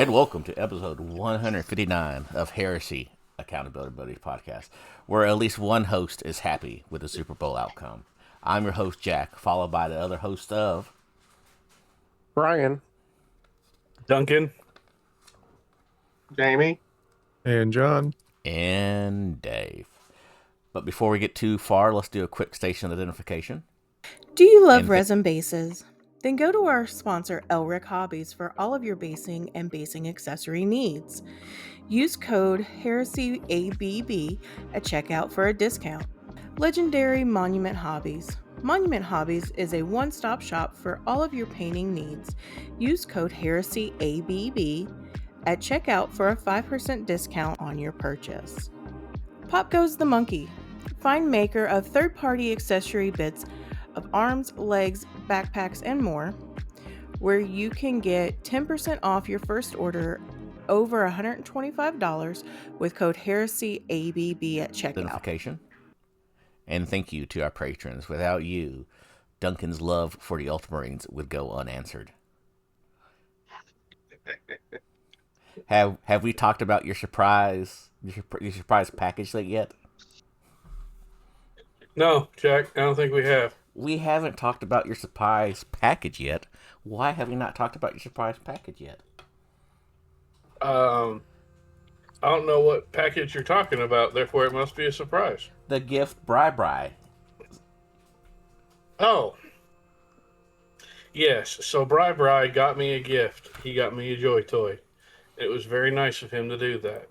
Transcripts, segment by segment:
And welcome to episode 159 of Heresy Accountabilibuddies Podcast, where at least one host is happy with the Super Bowl outcome. I'm your host, Jack, followed by the other host of... Brian. Duncan. Jamie. And John. And Dave. But before we get too far, let's do a quick station identification. Do you love resin bases? Then go to our sponsor, Elric Hobbies, for all of your basing and basing accessory needs. Use code HeresyABB at checkout for a discount. Legendary Monument Hobbies. Monument Hobbies is a one-stop shop for all of your painting needs. Use code HeresyABB at checkout for a 5% discount on your purchase. Pop Goes the Monkey. Find maker of third-party accessory bits of arms, legs, backpacks, and more, where you can get 10% off your first order over $125 with code HeresyABB at checkout. And thank you to our patrons. Without you, Duncan's love for the Ultramarines would go unanswered. Have we talked about your surprise package yet? No, Jack, I don't think we have. We haven't talked about your surprise package yet. Why have we not talked about your surprise package yet? I don't know what package you're talking about, therefore it must be a surprise. The gift Bri. Oh. Yes, so Bri got me a gift. He got me a Joy Toy. It was very nice of him to do that.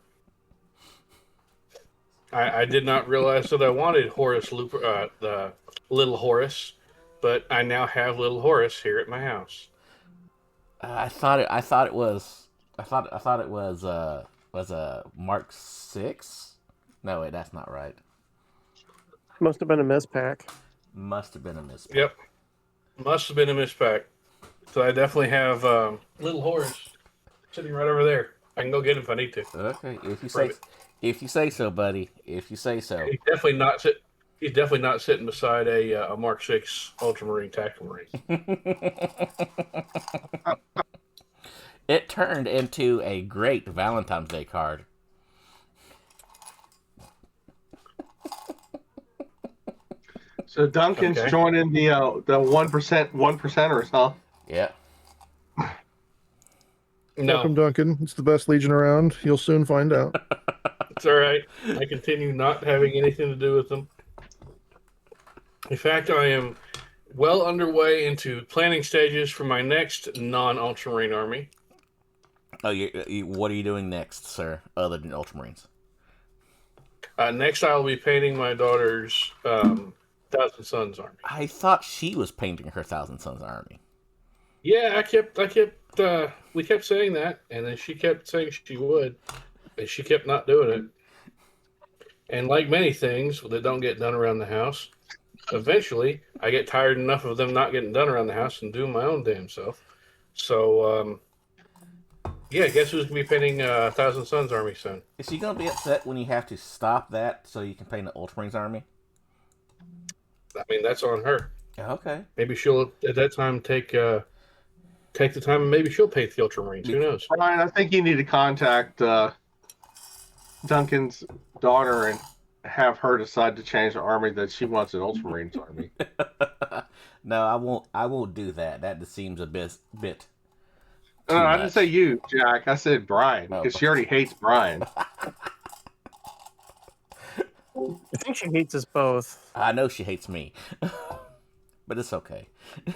I did not realize that I wanted Horus, the little Horus, but I now have little Horus here at my house. I thought it was a Mark 6. No, wait, that's not right. Must have been a mispack. Yep, must have been a mispack. So I definitely have little Horus sitting right over there. I can go get him if I need to. Okay, if you say so, buddy. If you say so. He's definitely not sitting beside a Mark 6 Ultramarine Tactical Marine. It turned into a great Valentine's Day card. So Duncan's joining the 1%ers, huh? Yeah. No. Welcome, Duncan. It's the best Legion around. You'll soon find out. It's all right. I continue not having anything to do with them. In fact, I am well underway into planning stages for my next non-Ultramarine army. Oh, what are you doing next, sir, other than Ultramarines? Next, I'll be painting my daughter's Thousand Sons army. I thought she was painting her Thousand Sons army. Yeah, we kept saying that, and then she kept saying she would, and she kept not doing it. And like many things that don't get done around the house, eventually I get tired enough of them not getting done around the house and doing my own damn self. So, guess who's going to be painting Thousand Sons army soon? Is she going to be upset when you have to stop that so you can paint the Ultramarines army? I mean, that's on her. Okay. Maybe she'll, at that time, take the time and maybe she'll paint the Ultramarines. Who knows? Brian, I think you need to contact Duncan's daughter and have her decide to change the army that she wants an Ultramarines army. No, I won't do that. That just seems a bit No, I didn't say you, Jack. I said Brian, because she already hates Brian. I think she hates us both. I know she hates me, but it's okay. I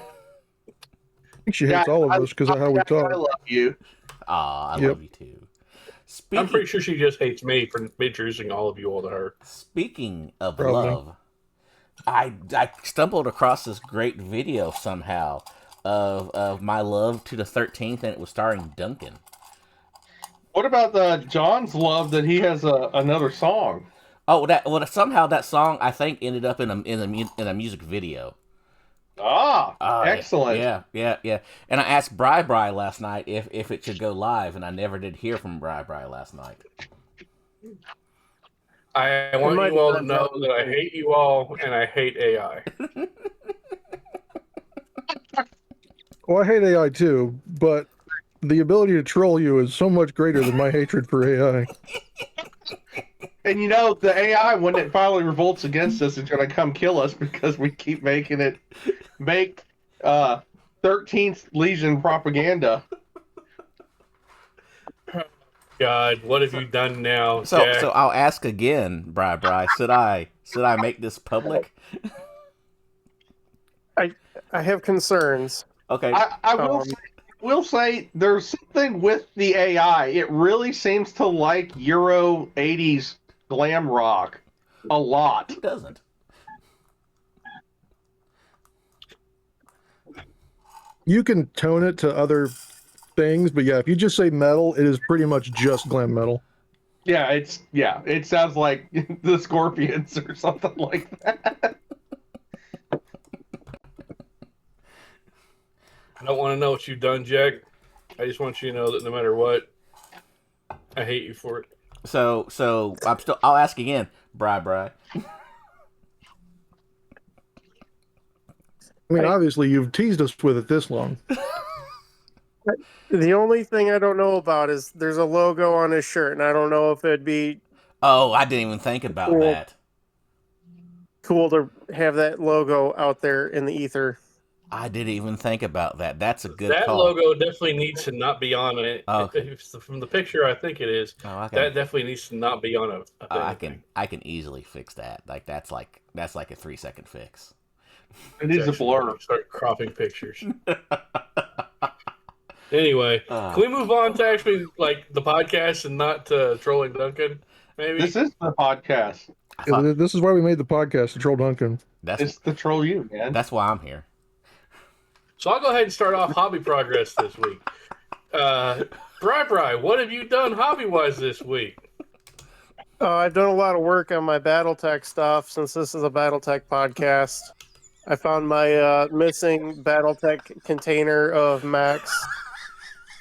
think she hates all of us because of how we talk. I love you. Aw, I love you too. I'm pretty sure she just hates me for introducing all of you all to her. Speaking of Probably. love, I stumbled across this great video somehow of my love to the 13th, and it was starring Duncan. What about John's love that he has another song? Oh, somehow that song I think ended up in a music video. Excellent. Yeah. And I asked Bri last night if it should go live, and I never did hear from Bri last night. I want you all to know that I hate you all and I hate AI. Well, I hate AI too, but the ability to troll you is so much greater than my hatred for AI. And you know, the AI, when it finally revolts against us, is going to come kill us because we keep making it make 13th Legion propaganda. God, what have you done now, So Jack? so I'll ask again, Bri. Should I make this public? I have concerns. Okay. I will say there's something with the AI. It really seems to like Euro 80s glam rock a lot. Who doesn't? You can tone it to other things, but yeah, if you just say metal, it is pretty much just glam metal. Yeah, it sounds like the Scorpions or something like that. I don't want to know what you've done, Jack. I just want you to know that no matter what, I hate you for it. So I'll ask again, Bri. I mean, obviously, you've teased us with it this long. The only thing I don't know about is there's a logo on his shirt, and I don't know if it'd be Oh, I didn't even think about Cool. that. cool to have that logo out there in the ether. I didn't even think about that. That's a good That call. logo definitely needs to not be on it. Oh, okay. From the picture, I think it is. Oh, I That definitely needs to not be on a thing. I can easily fix that. Like that's like a 3-second fix. It is a blur. Start cropping pictures. Anyway, can we move on to actually like the podcast and not trolling Duncan? Maybe This is the podcast. This is why we made the podcast to troll Duncan. It's the troll you, man. That's why I'm here. so. I'll go ahead and start off hobby progress this week. Bri, what have you done hobby wise this week? I've done a lot of work on my BattleTech stuff since this is a BattleTech podcast. I found my missing BattleTech container of mechs.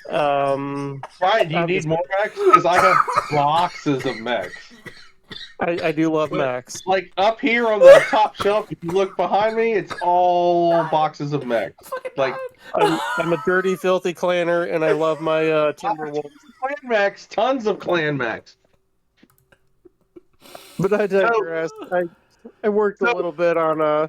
Brian, do you need more mechs? Because I have boxes of mechs. I do love mechs. Like up here on the top shelf, if you look behind me, it's all boxes of mechs. Like I'm a dirty, filthy clanner, and I love my Timberwolves. clan mechs, tons of clan mechs. But I digress. I worked a little bit on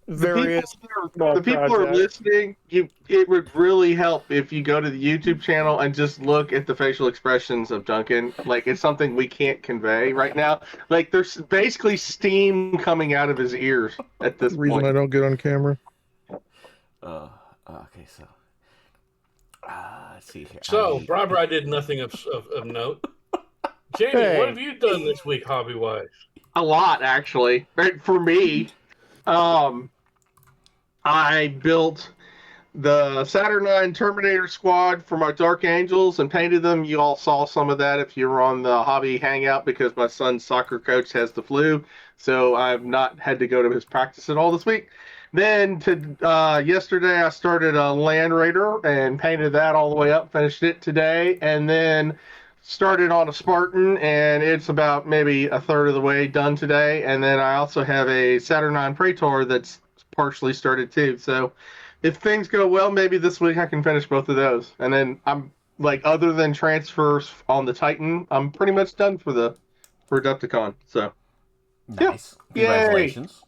various The people who are listening, it would really help if you go to the YouTube channel and just look at the facial expressions of Duncan. Like, it's something we can't convey right now. Like, there's basically steam coming out of his ears at this Reason point. I don't get on camera. Okay, so let's see here. So, Bri did nothing of note. Jamie, Hey. what have you done this week hobby wise? A lot, actually. Right, for me, I built the Saturnine Terminator squad for my Dark Angels and painted them. You all saw some of that if you were on the hobby hangout because my son's soccer coach has the flu. So I've not had to go to his practice at all this week. Then yesterday I started a Land Raider and painted that all the way up, finished it today, and then started on a Spartan, and it's about maybe a third of the way done today. And then I also have a Saturnine Praetor that's partially started too. So if things go well, maybe this week I can finish both of those. And then I'm like, other than transfers on the Titan, I'm pretty much done for Adepticon. So Nice. Yeah. Congratulations.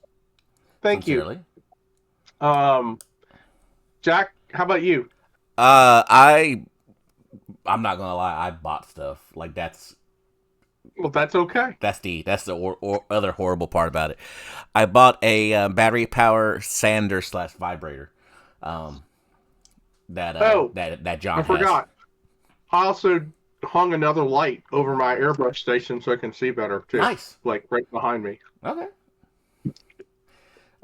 thank you. Sincerely. Jack, how about you? I'm not gonna lie. I bought stuff like that's Well, that's okay. the other horrible part about it. I bought a battery power sander / vibrator. That John I forgot. I also hung another light over my airbrush station so I can see better too. Nice. Like right behind me. Okay.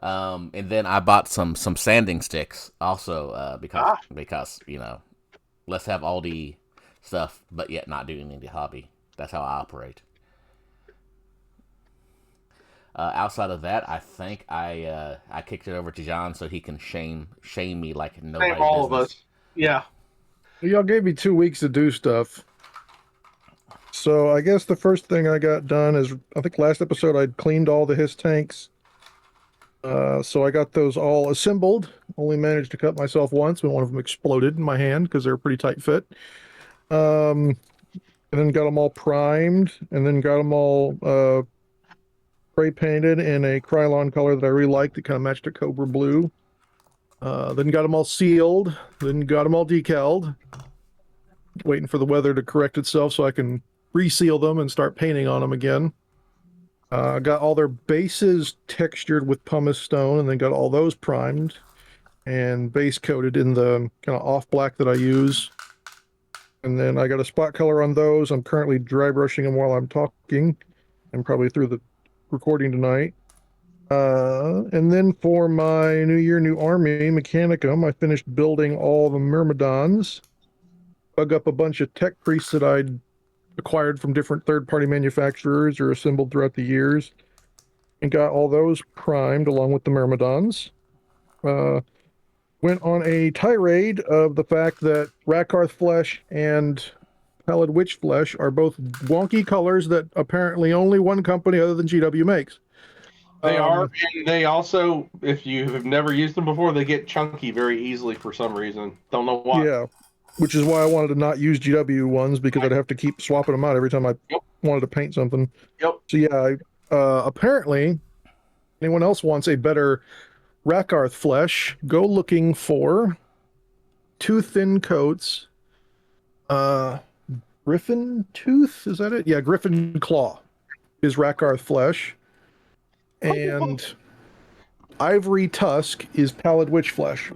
And then I bought some sanding sticks also because let's have all the stuff but yet not doing any hobby. That's how I operate. Outside of that, I think I kicked it over to John so he can shame me like nobody. Same all of us. Yeah. Y'all gave me 2 weeks to do stuff. So I guess the first thing I got done is, I think last episode I cleaned all the HISS tanks. So I got those all assembled Only managed to cut myself once when one of them exploded in my hand because they're a pretty tight fit. And then got them all primed, and then got them all spray painted in a Krylon color that I really liked. It kind of matched a Cobra blue. Then got them all sealed. Then got them all decaled. Waiting for the weather to correct itself so I can reseal them and start painting on them again. Got all their bases textured with pumice stone, and then got all those primed and base coated in the kind of off black that I use. And then I got a spot color on those. I'm currently dry brushing them while I'm talking, and probably through the recording tonight. And then for my New Year, New Army Mechanicum, I finished building all the Myrmidons. Dug up a bunch of tech priests that I'd acquired from different third-party manufacturers or assembled throughout the years, and got all those primed along with the Myrmidons. Went on a tirade of the fact that Rakarth flesh and Pallid Witch flesh are both wonky colors that apparently only one company other than GW makes. They are, and they also, if you have never used them before, they get chunky very easily for some reason. Don't know why. Yeah, which is why I wanted to not use GW ones, because I'd have to keep swapping them out every time I wanted to paint something. Yep. So yeah, apparently, anyone else wants a better Rakarth flesh, go looking for 2 thin coats. Griffin Tooth, is that it? Yeah, Griffin Claw is Rakarth flesh. And Ivory Tusk is Pallid Witch flesh.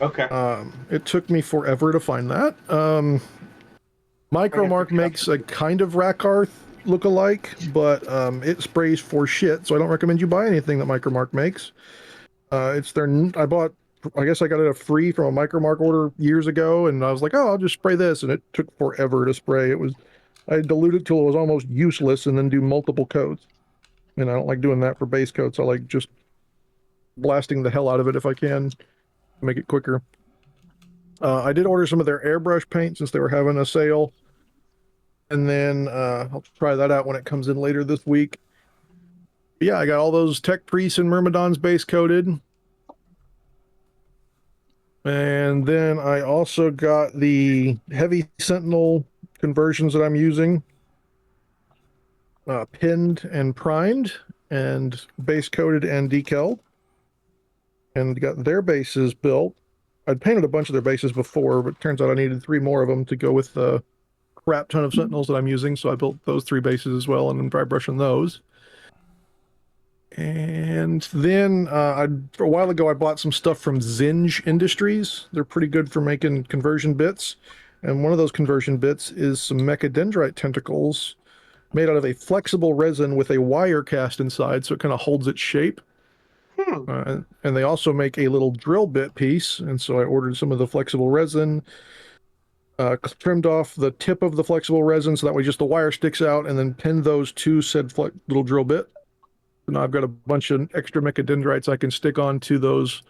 Okay. It took me forever to find that. Micromark makes a kind of Rakarth look-alike, but it sprays for shit, so I don't recommend you buy anything that Micromark makes. I guess I got it free from a Micromark order years ago, and I was like, oh, I'll just spray this, and it took forever to spray. I diluted it till it was almost useless and then do multiple coats. And I don't like doing that for base coats. I like just blasting the hell out of it if I can, make it quicker. I did order some of their airbrush paint since they were having a sale. And then I'll try that out when it comes in later this week. But yeah, I got all those Tech Priests and Myrmidons base coated. And then I also got the Heavy Sentinel conversions that I'm using. Pinned and primed and base coated and decaled, and got their bases built. I'd painted a bunch of their bases before, but it turns out I needed 3 more of them to go with the crap ton of Sentinels that I'm using, so I built those 3 bases as well, and I'm dry brushing those. And then a while ago I bought some stuff from Zinj Industries. They're pretty good for making conversion bits, and one of those conversion bits is some mechadendrite tentacles made out of a flexible resin with a wire cast inside, so it kind of holds its shape. And they also make a little drill bit piece, and so I ordered some of the flexible resin, trimmed off the tip of the flexible resin so that way just the wire sticks out, and then pinned those to said little drill bit. So now I've got a bunch of extra mechadendrites I can stick onto those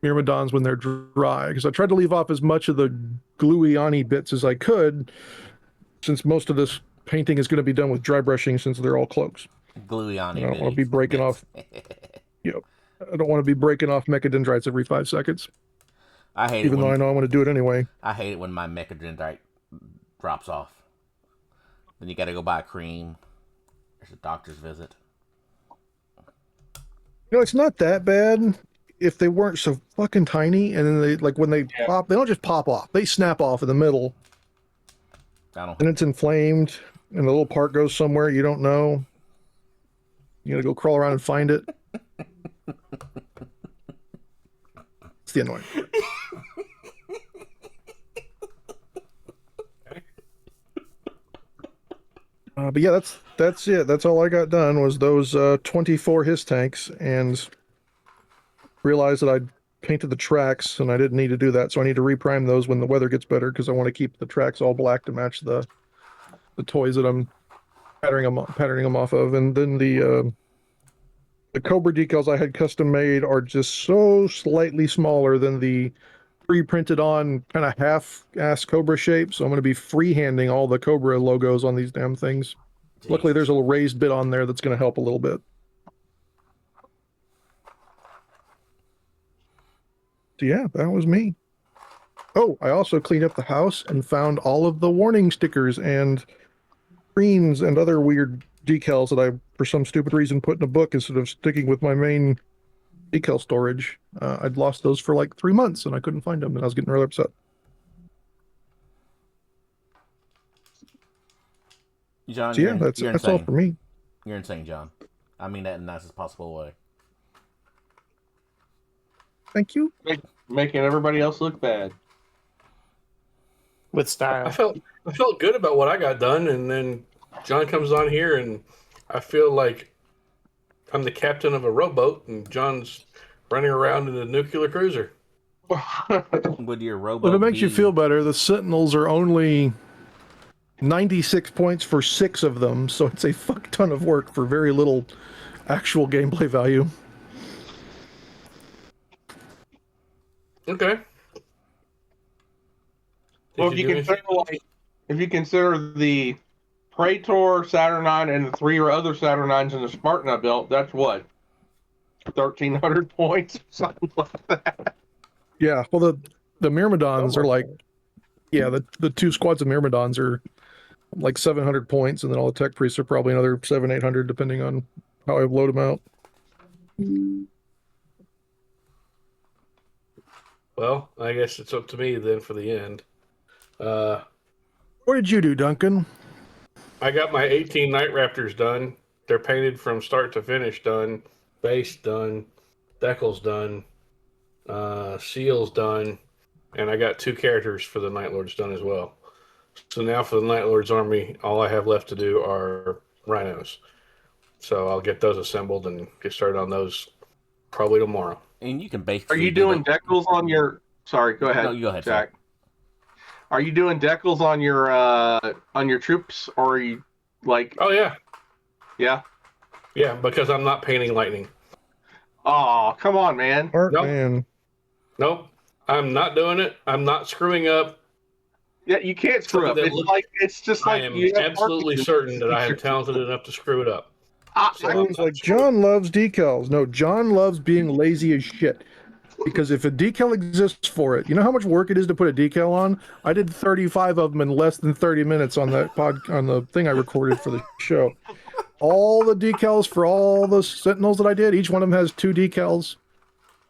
Myrmidons when they're dry, because I tried to leave off as much of the gluey-on-y bits as I could, since most of this painting is going to be done with dry brushing since they're all cloaks. Gluey-on-y. I don't want to be breaking off. I don't want to be breaking off mechadendrites every 5 seconds. I hate even it though I know I want to do it anyway. I hate it when my mechadendrite drops off. Then you got to go buy cream. There's a doctor's visit. It's not that bad if they weren't so fucking tiny, and then when they pop, they don't just pop off. They snap off in the middle. And it's inflamed, and the little part goes somewhere you don't know. You gotta go crawl around and find it. It's the annoying part. But yeah, that's it. That's all I got done was those 24 Hiss tanks, and realized that I'd painted the tracks, and I didn't need to do that, so I need to reprime those when the weather gets better, because I want to keep the tracks all black to match the toys that I'm patterning them off of. And then the Cobra decals I had custom made are just so slightly smaller than the pre-printed on kind of half-ass Cobra shape, so I'm going to be freehanding all the Cobra logos on these damn things. Jeez. Luckily there's a little raised bit on there that's going to help a little bit. yeah, that was me. Oh, I also cleaned up the house and found all of the warning stickers and screens and other weird decals that I, for some stupid reason, put in a book instead of sticking with my main decal storage. I'd lost those for like 3 months and I couldn't find them, and I was getting really upset. John, So yeah, that's all for me. You're insane, John. I mean that in the nicest possible way. Thank you. Making everybody else look bad. With style. I felt good about what I got done, and then John comes on here, and I feel like I'm the captain of a rowboat, and John's running around in a nuclear cruiser. Would your rowboat Well, if it makes you feel better, the Sentinels are only 96 points for 6 of them, so it's a fuck ton of work for very little actual gameplay value. Okay. Well, if you consider the Praetor, Saturnine, and the 3 other Saturnines in the Spartan I built, that's what, 1,300 points or something like that. Yeah, well, the Myrmidons are like, yeah, the 2 squads of Myrmidons are like 700 points, and then all the tech priests are probably another 700-800, depending on how I load them out. Well, I guess it's up to me then for the end. What did you do, Duncan? I got my 18 Night Raptors done. They're painted from start to finish done. Base done. Decals done. Seals done. And I got 2 characters for the Night Lords done as well. So now for the Night Lords army, all I have left to do are rhinos. So I'll get those assembled and get started on those probably tomorrow. And you can basically. Are you doing decals on your? Sorry, go ahead. No, you go ahead, Jack. Are you doing decals on your troops, or are you like? Oh yeah, yeah, because I'm not painting lightning. Oh, come on, man. Art Nope. man. Nope, I'm not doing it. I'm not screwing up. Yeah, you can't screw up. It's just like I am absolutely certain that I am talented enough to screw it up. Sounds like John loves decals. No, John loves being lazy as shit. Because if a decal exists for it, you know how much work it is to put a decal on? I did 35 of them in less than 30 minutes on that on the thing I recorded for the show. All the decals for all the Sentinels that I did, each one of them has 2 decals.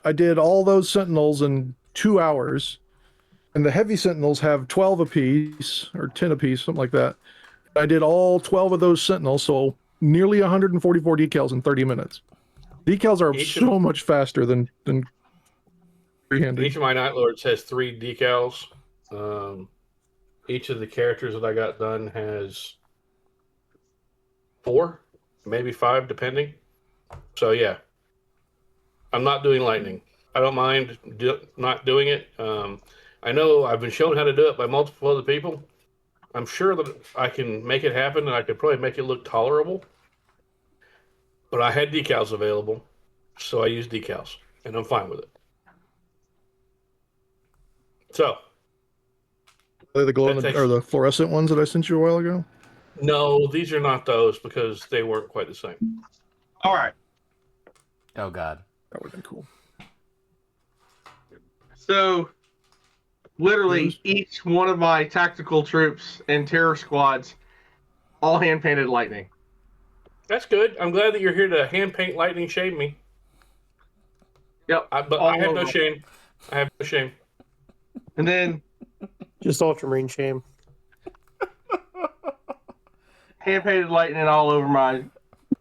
I did all those Sentinels in 2 hours. And the heavy Sentinels have 12 apiece, or 10 apiece, something like that. I did all 12 of those Sentinels, so nearly 144 decals in 30 minutes. Decals are so much faster than freehanded. Each of my Night Lords has 3 decals. Each of the characters that I got done has 4, maybe 5, depending. So yeah, I'm not doing lightning. I don't mind not doing it. I know I've been shown how to do it by multiple other people. I'm sure that I can make it happen, and I could probably make it look tolerable. But I had decals available, so I used decals, and I'm fine with it. So, Are they the glow or the fluorescent ones that I sent you a while ago? No, these are not those because they weren't quite the same. All right. Oh God, that would have been cool. So, literally, each one of my tactical troops and terror squads, all hand painted lightning. That's good. I'm glad that you're here to hand paint lightning shame me. Yep. But I have no shame. I have no shame. And then just ultramarine shame. Hand painted lightning all over my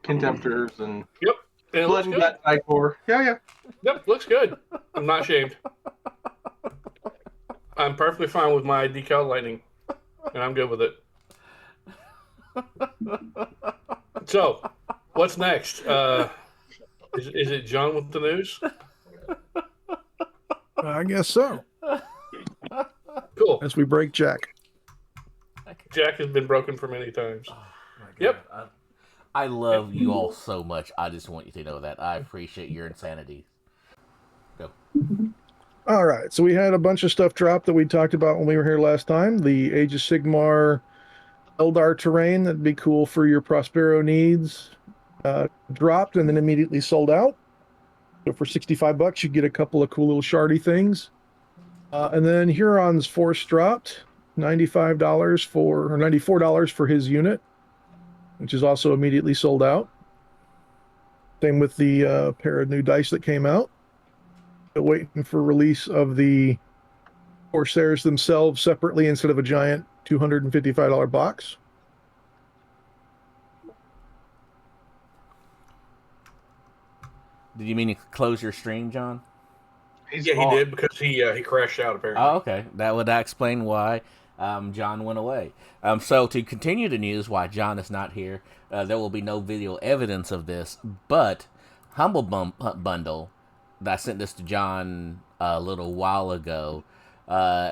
contemptors and yep. And blood and gut Icor. Yeah. Yep, looks good. I'm not shamed. I'm perfectly fine with my decal lightning, and I'm good with it. So, what's next? Is it John with the news? I guess so. Cool. As we break Jack. Jack has been broken for many times. Oh, my God. Yep. I love you all so much. I just want you to know that. I appreciate your insanity. Go. All right. So we had a bunch of stuff drop that we talked about when we were here last time. The Age of Sigmar Eldar terrain that'd be cool for your Prospero needs dropped and then immediately sold out. So for $65, you get a couple of cool little shardy things. And then Huron's Force dropped $95 or $94 for his unit, which is also immediately sold out. Same with the pair of new dice that came out. Still waiting for release of the Corsairs themselves separately instead of a giant $255 box. Did you mean to close your stream, John? Yeah, he did because he crashed out apparently. Oh, okay. That would explain why John went away. So to continue the news, why John is not here, there will be no video evidence of this, but Humble Bundle, that I sent this to John a little while ago,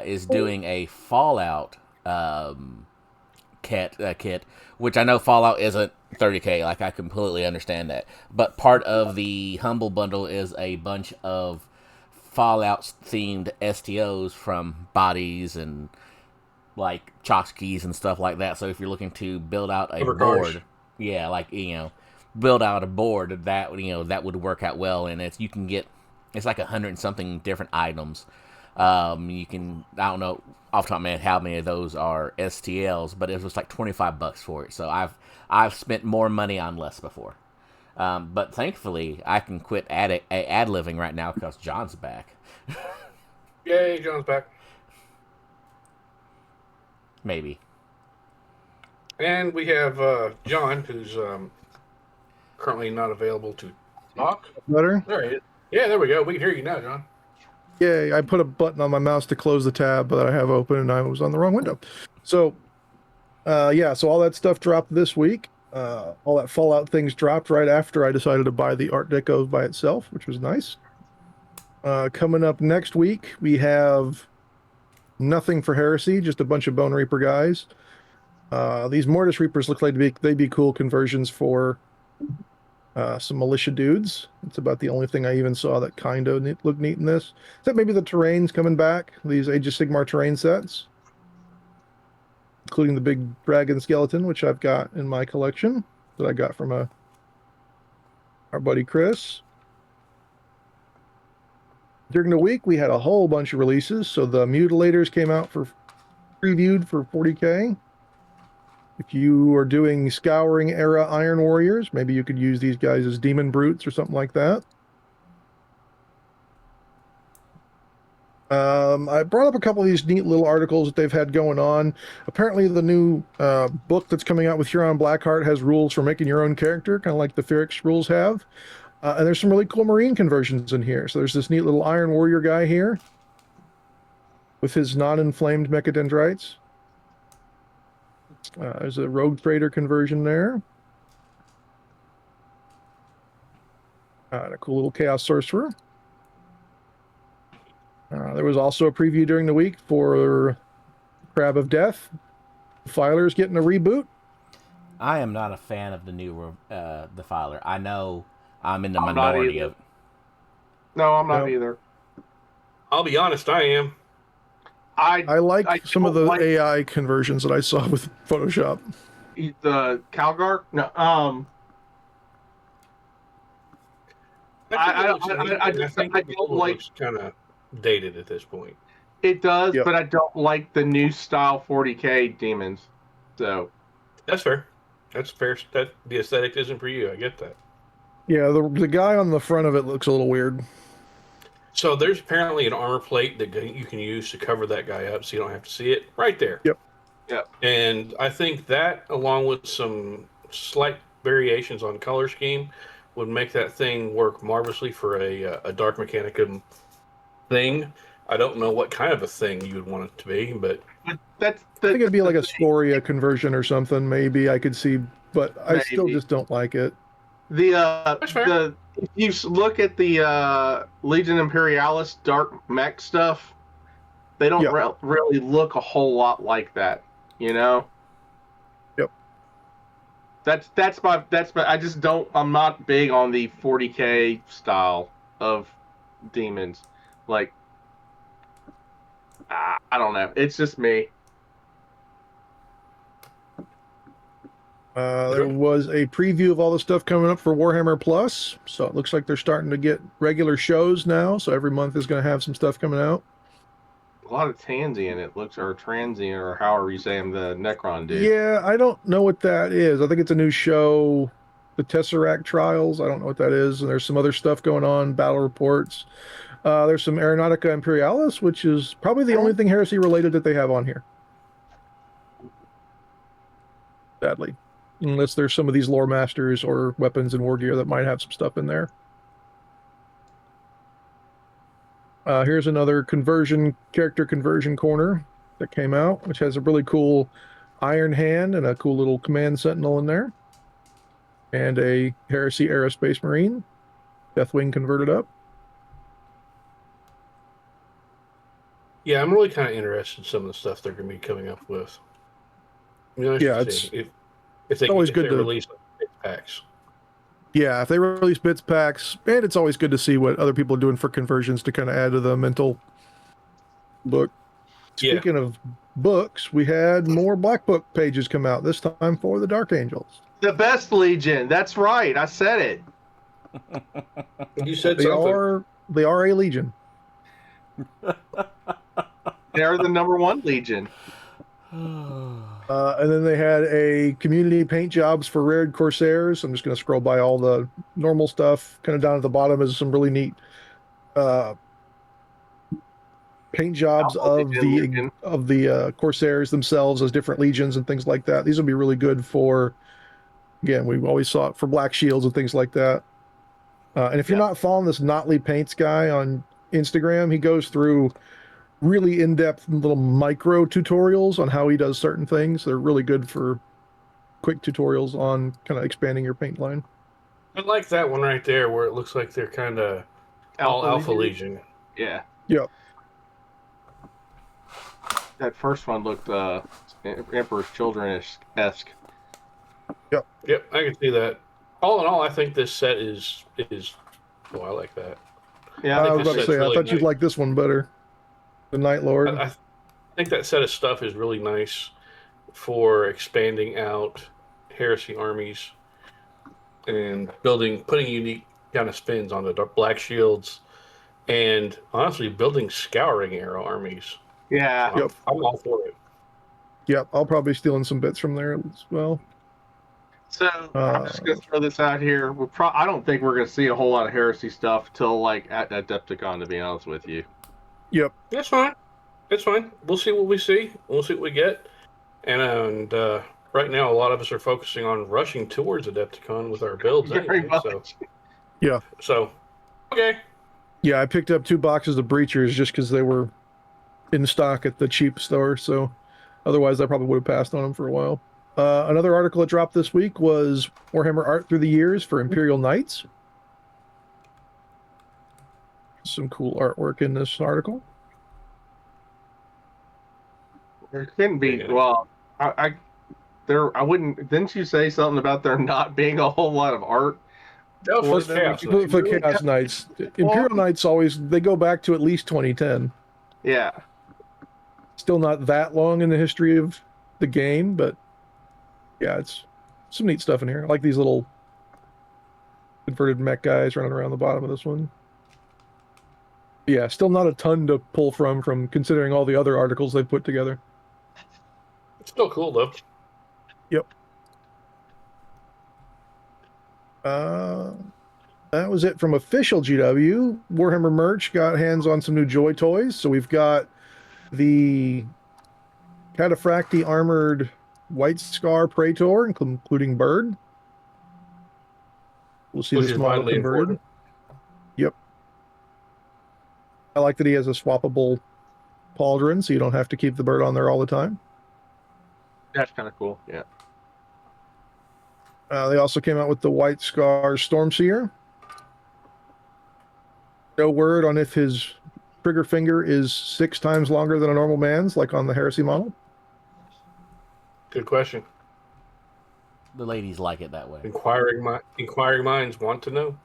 is doing a Fallout kit, which I know Fallout isn't $30K, like I completely understand that. But part of the Humble Bundle is a bunch of Fallout themed STOs from bodies and like tchotchkes and stuff like that. So if you're looking to build out a board, yeah, like build out a board that that would work out well. And it's like 100 and something different items. You can, I don't know off the top of my head how many of those are STLs, but it was like $25 for it. So I've spent more money on less before. But thankfully, I can quit ad-living right now because John's back. Yay, John's back. Maybe. And we have John, who's currently not available to talk. Better? There he is. Yeah, there we go. We can hear you now, John. Yay, I put a button on my mouse to close the tab that I have open, and I was on the wrong window. So, so all that stuff dropped this week. All that Fallout things dropped right after I decided to buy the Art Deco by itself, which was nice. Coming up next week, we have nothing for Heresy, just a bunch of Bone Reaper guys. These Mortis Reapers look like they'd be cool conversions for some militia dudes. It's about the only thing I even saw that kind of looked neat in this. Except maybe the terrain's coming back, these Age of Sigmar terrain sets, including the big dragon skeleton, which I've got in my collection that I got from our buddy Chris. During the week, we had a whole bunch of releases. So the Mutilators came out for previewed for $40K. If you are doing Scouring era Iron Warriors, maybe you could use these guys as Demon Brutes or something like that. I brought up a couple of these neat little articles that they've had going on. Apparently the new book that's coming out with Huron Blackheart has rules for making your own character, kind of like the Ferrix rules have. And there's some really cool Marine conversions in here. So there's this neat little Iron Warrior guy here with his non-inflamed mechadendrites. There's a Rogue Trader conversion there. And a cool little Chaos Sorcerer. There was also a preview during the week for Crab of Death. Filer's getting a reboot. I am not a fan of the new Defiler. I know I'm in the minority of it. No, I'm not either. I'll be honest, I am. I like some of the AI conversions that I saw with Photoshop. The Calgar? No, I don't like. Kind of dated at this point. It does, but I don't like the new style 40K demons. So that's fair. That's fair. That the aesthetic isn't for you. I get that. Yeah, the guy on the front of it looks a little weird. So there's apparently an armor plate that you can use to cover that guy up, so you don't have to see it right there. Yep. And I think that, along with some slight variations on color scheme, would make that thing work marvelously for a Dark Mechanicum thing. I don't know what kind of a thing you would want it to be, but I think it'd be like a Scoria conversion or something. Maybe I could see, but I still just don't like it. If you look at the Legion Imperialis Dark Mech stuff, they don't really look a whole lot like that, you know. Yep. That's my I'm not big on the 40K style of demons. Like, I don't know. It's just me. There was a preview of all the stuff coming up for Warhammer Plus, so it looks like they're starting to get regular shows now. So every month is going to have some stuff coming out. A lot of transient, it looks, or transient, or however you say him, the Necron dude. Yeah, I don't know what that is. I think it's a new show, the Tesseract Trials. I don't know what that is. And there's some other stuff going on, battle reports. There's some Aeronautica Imperialis, which is probably the only thing Heresy related that they have on here. Sadly. Unless there's some of these lore masters or weapons and war gear that might have some stuff in there. Here's another character conversion corner that came out, which has a really cool Iron Hand and a cool little Command Sentinel in there. And a Heresy Aerospace Marine. Deathwing converted up. Yeah, I'm really kind of interested in some of the stuff they're going to be coming up with. Yeah, it's if they always good to release packs. Yeah, if they release bits packs, and it's always good to see what other people are doing for conversions to kind of add to the mental book. Speaking of books, we had more Black Book pages come out, this time for the Dark Angels. The best Legion. That's right. I said it. You said they something. They are a Legion. They're the number one Legion. And then they had a community paint jobs for Rared Corsairs. I'm just going to scroll by all the normal stuff. Kind of down at the bottom is some really neat paint jobs of the Corsairs themselves as different legions and things like that. These will be really good for, again, we always saw it for Black Shields and things like that. And if you're not following this Notley Paints guy on Instagram, he goes through really in-depth little micro tutorials on how he does certain things. They're really good for quick tutorials on kind of expanding your paint line. I like that one right there where it looks like they're kind of all Alpha Legion. Yeah. Yep. That first one looked Emperor's Children-esque. Yep. Yep, I can see that. All in all, I think this set is oh, I like that. Yeah, I was about to say, I thought you'd like this one better. The Night Lord. I think that set of stuff is really nice for expanding out Heresy armies and putting unique kind of spins on the Black Shields, and honestly building Scouring Arrow armies. Yeah. So I'm all for it. Yep, I'll probably steal in some bits from there as well. So I'm just going to throw this out here. I don't think we're going to see a whole lot of Heresy stuff till like at Adepticon, to be honest with you. Yep. That's fine. It's fine. We'll see what we see. We'll see what we get. And right now, a lot of us are focusing on rushing towards Adepticon with our builds. Very anyway, much. Yeah. So, okay. Yeah, I picked up 2 boxes of Breachers just because they were in stock at the cheap store. So otherwise, I probably would have passed on them for a while. Another article that dropped this week was Warhammer Art Through the Years for Imperial Knights. Some cool artwork in this article. There couldn't be. Well, I wouldn't. Didn't you say something about there not being a whole lot of art? That was for Chaos Knights. For Chaos Knights, Imperial Knights they go back to at least 2010. Yeah. Still not that long in the history of the game, but yeah, it's some neat stuff in here. I like these little converted mech guys running around the bottom of this one. Yeah, still not a ton to pull from considering all the other articles they've put together. It's still cool, though. Yep. That was it from official GW. Warhammer merch got hands on some new Joy toys. So we've got the Cataphracti armored White Scar Praetor, including Bird. We'll see this model converted. Yep. I like that he has a swappable pauldron, so you don't have to keep the bird on there all the time. That's kind of cool. Yeah. They also came out with the White Scar Stormseer. No word on if his trigger finger is 6 times longer than a normal man's, like on the Heresy model. Good question. The ladies like it that way. Inquiring minds want to know.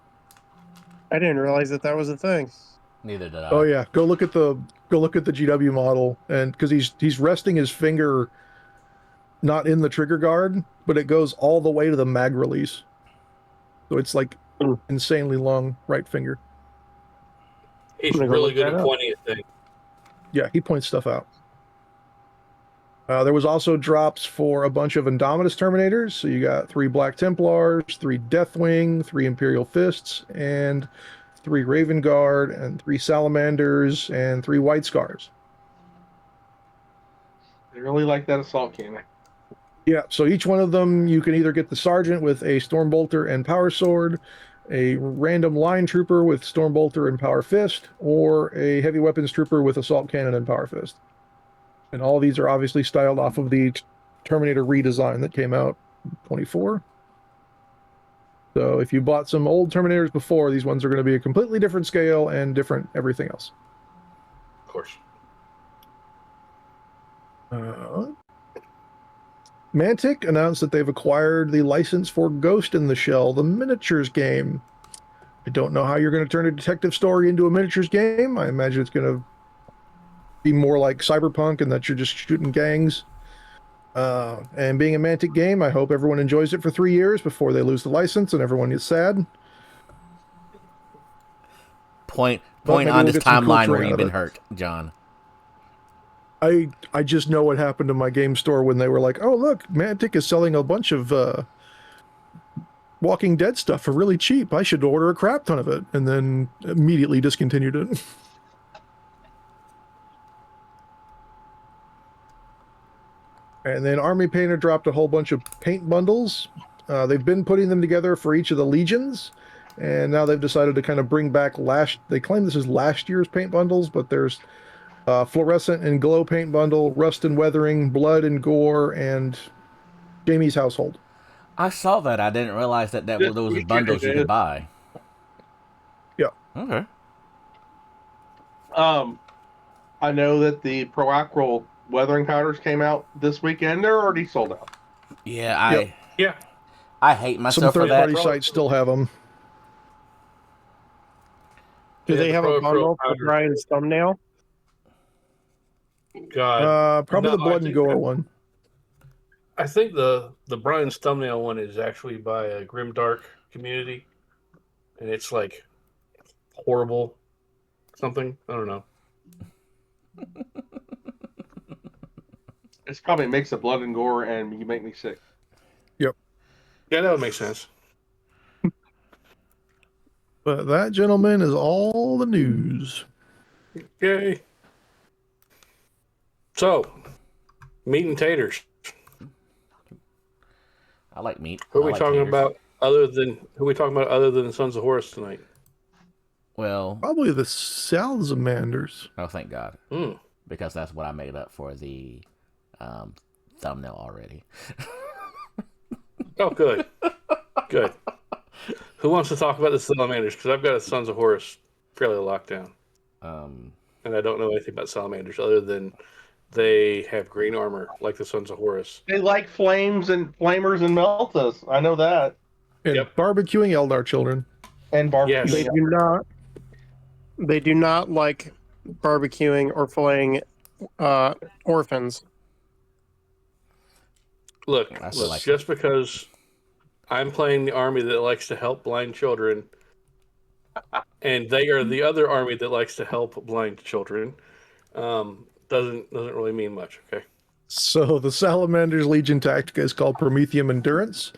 I didn't realize that was a thing. Neither did I. Oh yeah, go look at the GW model, and because he's resting his finger not in the trigger guard, but it goes all the way to the mag release. So it's like insanely long right finger. He's I'm gonna go really look good that at up. pointing at things. Yeah, he points stuff out. There was also drops for a bunch of Indominus Terminators. So you got 3 Black Templars, 3 Deathwing, 3 Imperial Fists, and 3 Raven Guard, and 3 Salamanders, and 3 White Scars. They really like that assault cannon. Yeah, so each one of them, you can either get the Sergeant with a Stormbolter and Power Sword, a random Line Trooper with Stormbolter and Power Fist, or a Heavy Weapons Trooper with Assault Cannon and Power Fist. And all these are obviously styled off of the Terminator redesign that came out in 24. So if you bought some old Terminators before, these ones are going to be a completely different scale and different everything else. Of course. Mantic announced that they've acquired the license for Ghost in the Shell, the miniatures game. I don't know how you're going to turn a detective story into a miniatures game. I imagine it's going to be more like Cyberpunk and that you're just shooting gangs. And being a Mantic game, I hope everyone enjoys it for 3 years before they lose the license and everyone gets sad. Point maybe on we'll this get some timeline culture where out you've of been it. hurt, John. I just know what happened to my game store when they were like, oh, look, Mantic is selling a bunch of Walking Dead stuff for really cheap. I should order a crap ton of it. And then immediately discontinued it. And then Army Painter dropped a whole bunch of paint bundles. They've been putting them together for each of the legions. And now they've decided to kind of bring back they claim this is last year's paint bundles, but there's Fluorescent and Glow paint bundle, Rust and Weathering, Blood and Gore, and Jamie's Household. I saw that. I didn't realize that This those were weekend bundles you it could is. buy. Yeah. Okay. I know that the Proacral weathering powders came out this weekend. They're already sold out. Yeah, Yeah. I hate Some myself for that. third-party sites still have them. Do Yeah, they the have Pro a bundle for powder. Brian's thumbnail? God. Probably No, the I Blood and think Gore that- one. I think the Brian's thumbnail one is actually by a Grimdark community, and it's like horrible something. I don't know. It's probably a mix of blood and gore, and you make me sick. Yeah, that would make sense. But that, gentlemen, is all the news. Yay. So, meat and taters. I like meat. Who are I we like talking taters. about other than the Sons of Horus tonight? Well, Probably the Salamanders. oh, thank God. Hmm. Because that's what I made up for the thumbnail already. Oh, good. Good. Who wants to talk about the Salamanders? Because I've got a Sons of Horus fairly locked down. And I don't know anything about Salamanders other than they have green armor like the Sons of Horus. They like flames and flamers and meltas. I know that. And Yep. barbecuing Eldar children. And barbecue. Yes. They do not like barbecuing or filleting orphans. Look, That's look, like- just because I'm playing the army that likes to help blind children, and they are the other army that likes to help blind children, doesn't really mean much. Okay. So the Salamanders Legion tactic is called Prometheum Endurance.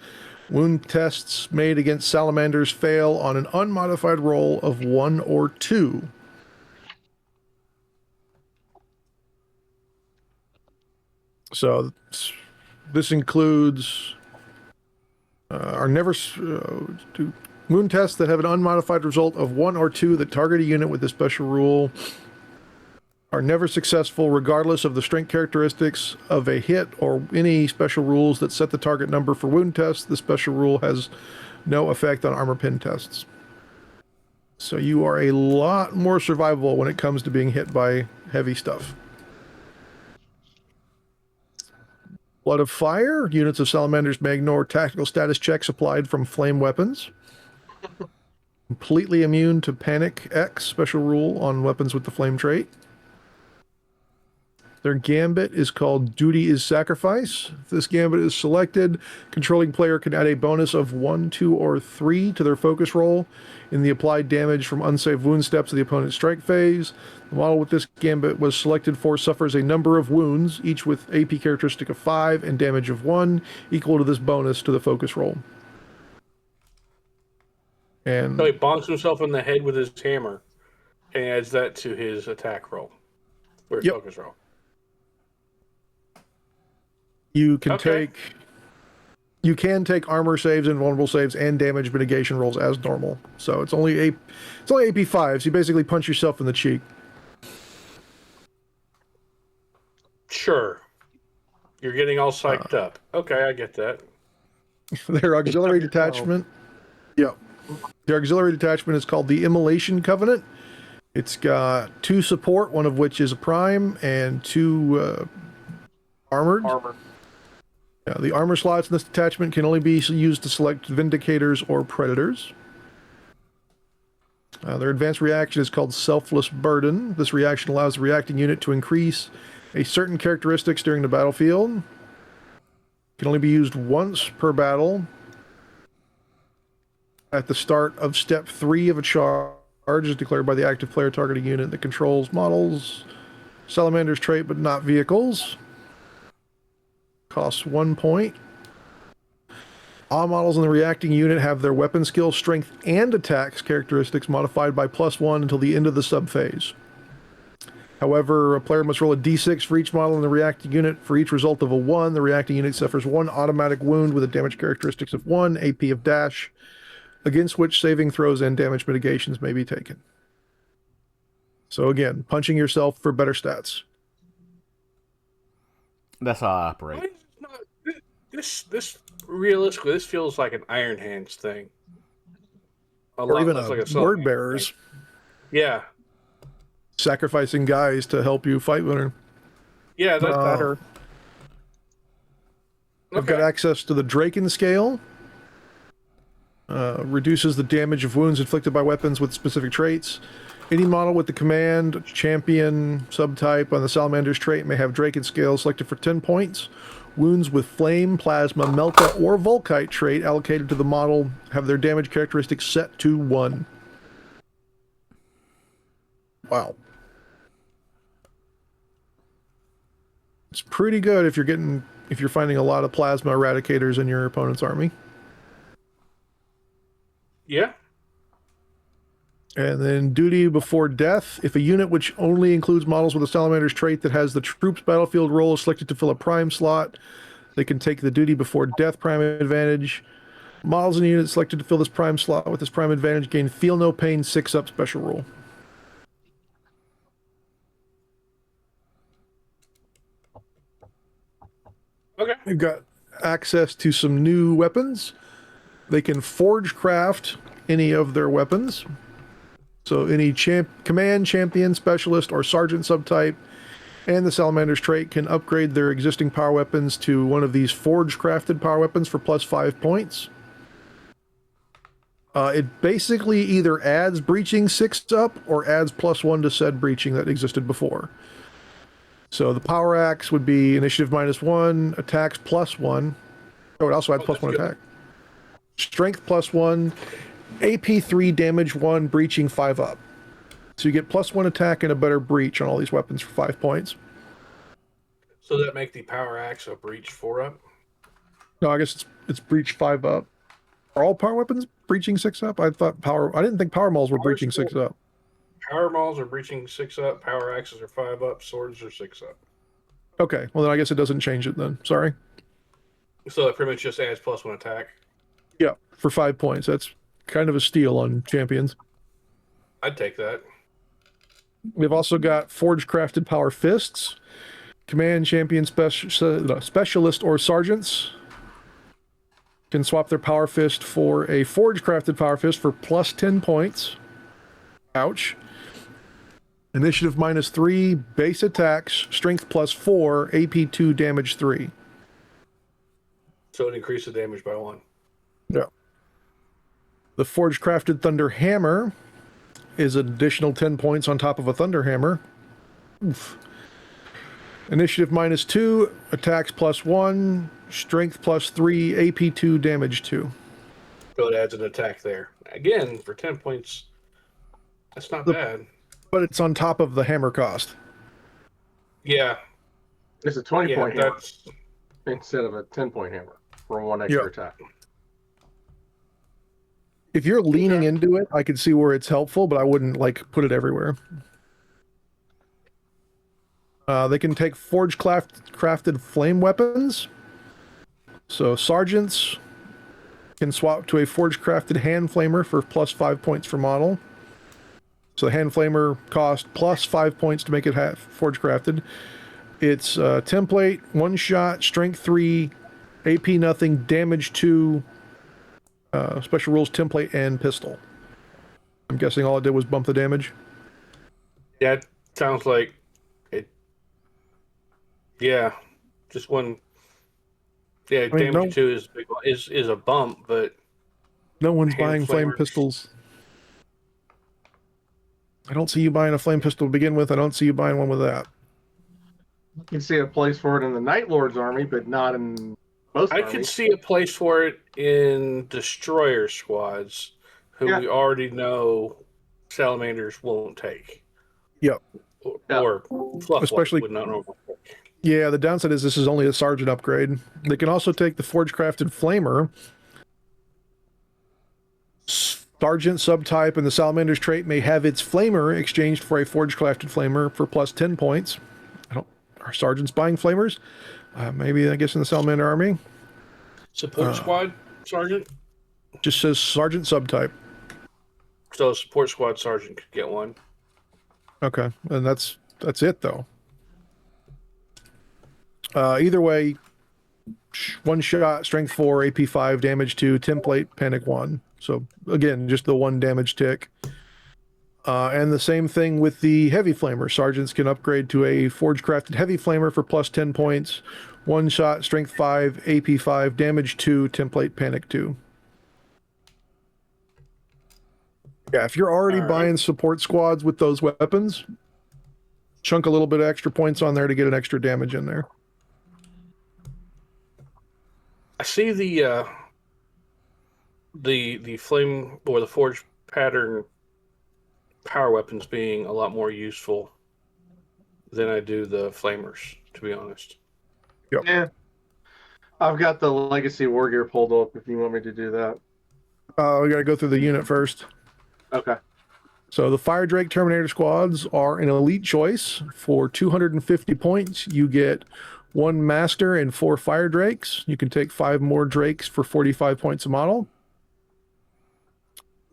Wound tests made against Salamanders fail on an unmodified roll of 1 or 2. So this includes wound tests that have an unmodified result of 1 or 2 that target a unit with this special rule are never successful regardless of the strength characteristics of a hit or any special rules that set the target number for wound tests. The special rule has no effect on armor pin tests. So you are a lot more survivable when it comes to being hit by heavy stuff. Blood of Fire. Units of Salamanders may ignore tactical status checks applied from flame weapons. Completely immune to Panic X special rule on weapons with the flame trait. Their gambit is called Duty is Sacrifice. If this gambit is selected, controlling player can add a bonus of 1, 2, or 3 to their focus roll in the applied damage from unsaved wound steps of the opponent's strike phase. The model with this gambit was selected for suffers a number of wounds, each with AP characteristic of 5 and damage of 1, equal to this bonus to the focus roll. And So he bonks himself in the head with his hammer and adds that to his attack roll. Or his focus roll. you can take armor saves, invulnerable saves, and damage mitigation rolls as normal. So it's only AP 5, so you basically punch yourself in the cheek. Sure. You're getting all psyched up. Okay, I get that. Their auxiliary detachment. Yep. Their auxiliary detachment is called the Immolation Covenant. It's got 2 support, one of which is a prime, and 2 armored. Yeah, the armor slots in this detachment can only be used to select Vindicators or Predators. Their advanced reaction is called Selfless Burden. This reaction allows the reacting unit to increase a certain characteristics during the battlefield. Can only be used once per battle. At the start of step 3 of a charge is declared by the active player targeting unit that controls models, Salamanders trait, but not vehicles. Costs 1 point. All models in the reacting unit have their weapon skill, strength, and attacks characteristics modified by +1 until the end of the subphase. However, a player must roll a d6 for each model in the reacting unit. For each result of a 1, the reacting unit suffers 1 automatic wound with a damage characteristics of 1, AP of dash, against which saving throws and damage mitigations may be taken. So again, punching yourself for better stats. That's how I operate. Why is it not, this realistically, this feels like an Iron Hands thing. Or even Word Bearers. Yeah. Sacrificing guys to help you fight with her. Yeah, that's better. I've got access to the Draken scale. Reduces the damage of wounds inflicted by weapons with specific traits. Any model with the command champion subtype on the Salamander's trait may have Draken scale selected for 10 points. Wounds with flame, plasma, melta, or volkite trait allocated to the model have their damage characteristics set to 1. Wow. It's pretty good if you're finding a lot of plasma eradicators in your opponent's army. Yeah. And then duty before death. If a unit which only includes models with a Salamander's trait that has the troops battlefield role is selected to fill a prime slot, they can take the duty before death prime advantage. Models in the unit selected to fill this prime slot with this prime advantage gain feel no pain 6-up special rule. Okay. They've got access to some new weapons. They can forge craft any of their weapons. So any command, champion, specialist, or sergeant subtype and the Salamander's trait can upgrade their existing power weapons to one of these forge crafted power weapons for +5 points. It basically either adds breaching 6-up or adds +1 to said breaching that existed before. So the power axe would be initiative -1, attacks +1. Oh, it also adds +1 attack. Strength +1, AP 3, damage 1, breaching 5-up. So you get +1 attack and a better breach on all these weapons for 5 points. So that make the power axe a breach 4-up? No, I guess it's breach 5-up. Are all power weapons breaching 6-up? I didn't think power mauls were breaching 6-up. Power mauls are breaching 6-up, power axes are 5-up, swords are 6-up. Okay, well then I guess it doesn't change it then. Sorry. So it pretty much just adds +1 attack. Yeah, for 5 points. That's kind of a steal on champions. I'd take that. We've also got forge crafted power fists. Command, champion, specialist, or sergeants can swap their power fist for a forge crafted power fist for +10 points. Ouch. Initiative -3, base attacks, strength +4, AP 2, damage 3. So it increases the damage by 1. Yeah. The forge crafted thunder hammer is an additional 10 points on top of a thunder hammer. Oof. Initiative -2, attacks +1, strength +3, AP2, damage 2. So it adds an attack there. Again, for 10 points, that's not bad. But it's on top of the hammer cost. Yeah. It's a 20-point hammer That's instead of a 10-point hammer for one extra attack. If you're leaning into it, I could see where it's helpful, but I wouldn't put it everywhere. They can take forge crafted flame weapons. So sergeants can swap to a forge crafted hand flamer for +5 points per model. So the hand flamer cost +5 points to make it forge crafted. It's template, 1 shot, strength 3, AP nothing, damage 2, special rules template, and pistol. I'm guessing all it did was bump the damage. Yeah, it sounds like it. Yeah, just one. Yeah, damage 2 is a bump, but no one's buying flame pistols. I don't see you buying a flame pistol to begin with. I don't see you buying one with that. You can see a place for it in the Night Lord's army, but not in most armies. I could see a place for it in destroyer squads, who we already know Salamanders won't take. Yep. Or Fluff especially would not normally take. Yeah, the downside is this is only a sergeant upgrade. They can also take the forge crafted flamer. Sergeant subtype and the Salamander's trait may have its flamer exchanged for a forge crafted flamer for +10 points. Are sergeants buying flamers? Maybe, I guess, in the Salamander army. Support squad sergeant? Just says sergeant subtype. So a support squad sergeant could get one. Okay, and that's it though. Either way, 1 shot, strength 4, AP 5, damage 2, template, panic 1. So again, just the 1 damage tick. And the same thing with the heavy flamer. Sergeants can upgrade to a forge crafted heavy flamer for +10 points. 1 shot, strength 5, AP 5, damage 2, template, panic 2. Yeah, if you're already buying support squads with those weapons, chunk a little bit of extra points on there to get an extra damage in there. I see the flame or the forge pattern power weapons being a lot more useful than I do the flamers, to be honest. Yep. Yeah. I've got the Legacy War Gear pulled up if you want me to do that. We got to go through the unit first. Okay. So the Fire Drake Terminator squads are an elite choice. For 250 points, you get 1 Master and 4 Fire Drakes. You can take 5 more Drakes for 45 points a model.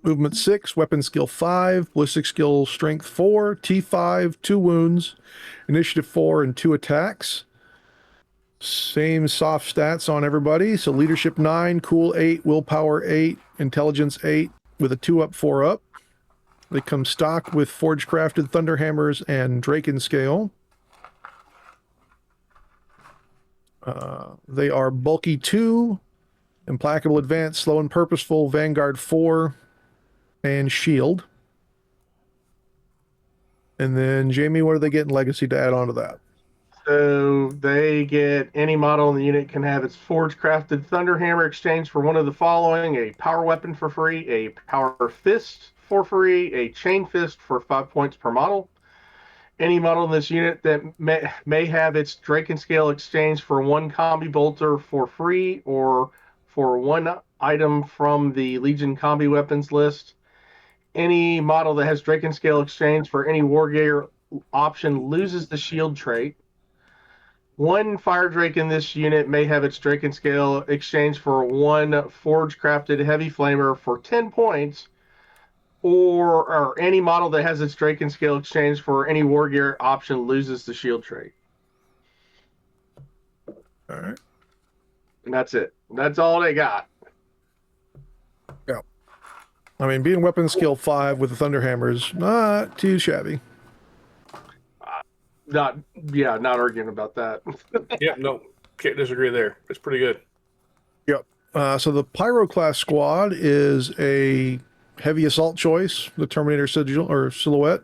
Movement 6, weapon skill 5, ballistic skill strength 4, T5, 2 wounds, initiative 4, and 2 attacks. Same soft stats on everybody. So leadership 9, cool 8, willpower 8, intelligence 8, with a 2 up, 4 up. They come stock with forge crafted thunderhammers and Draken scale. They are bulky 2, implacable advance, slow and purposeful, vanguard 4, and shield. And then Jamie, what do they get in legacy to add on to that? So they get any model in the unit can have its forge crafted thunderhammer exchanged for one of the following: a power weapon for free, a power fist for free, a chain fist for 5 points per model. Any model in this unit that may have its Draken scale exchanged for 1 combi bolter for free, or for 1 item from the Legion combi weapons list. Any model that has Draken scale exchange for any war gear option loses the shield trait. 1 Fire Drake in this unit may have its Draken scale exchanged for 1 forge crafted heavy flamer for 10 points, or any model that has its Draken scale exchanged for any war gear option loses the shield trait. All right. And that's it. That's all they got. Yeah. I mean, being weapon skill 5 with the thunderhammer is not too shabby. Not arguing about that. Yeah, no, can't disagree there. It's pretty good. Yep. So the Pyro class squad is a heavy assault choice, the Terminator sigil or silhouette.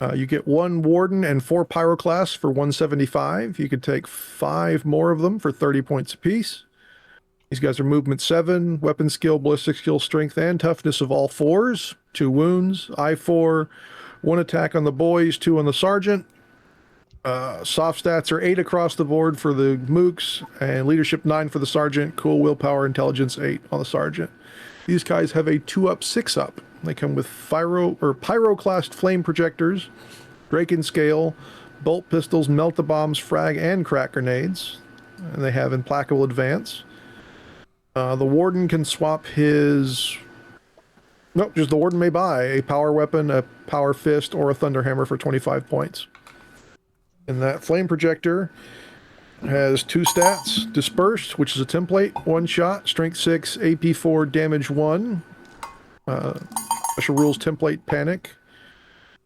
You get 1 Warden and 4 Pyroclasts for 175. You could take 5 more of them for 30 points apiece. These guys are movement 7, weapon skill, ballistic skill, strength, and toughness of all 4s. 2 wounds, I4, 1 attack on the boys, 2 on the sergeant. Soft stats are 8 across the board for the mooks, and leadership 9 for the sergeant. Cool willpower, intelligence 8 on the sergeant. These guys have a 2-up, 6-up. They come with pyroclast flame projectors, Draken scale, bolt pistols, melt-the-bombs, frag, and crack grenades. And they have implacable advance. The warden can swap his... Nope, just the warden may buy a power weapon, a power fist, or a thunderhammer for 25 points. And that flame projector has 2 stats. Dispersed, which is a template, 1 shot, strength 6, AP 4, damage 1. Special rules template panic.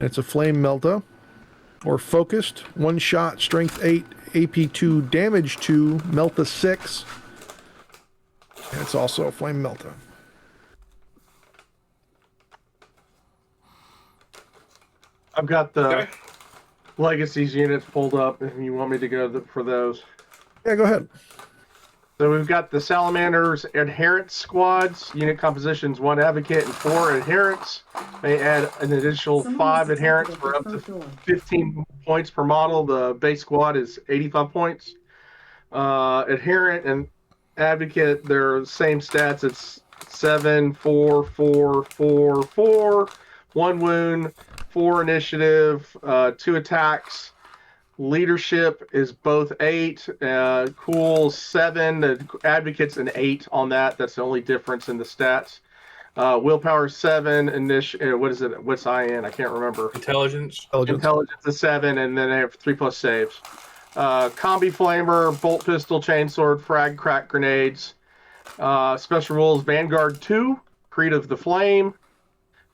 And it's a flame melta. Or focused, 1 shot, strength 8, AP 2, damage 2, melta 6. And it's also a flame melta. I've got the Legacies units pulled up if you want me to go for those. Yeah, go ahead. So we've got the Salamanders Adherence Squads, unit compositions 1 Advocate and 4 Adherents. They add an additional 5 Adherents for up to 15 points per model. The base squad is 85 points. Adherent and Advocate, they're the same stats. It's 7, 4, 4, 4, 4, 1 wound, 4 initiative, 2 attacks. Leadership is both 8. Cool 7. The Advocate's an 8 on that. That's the only difference in the stats. Willpower 7. What is it? What's IN? I can't remember. Intelligence Is 7, and then they have 3+ saves. Combi Flamer, Bolt Pistol, Chainsword, Frag, Crack Grenades. Special rules: Vanguard 2, Creed of the Flame.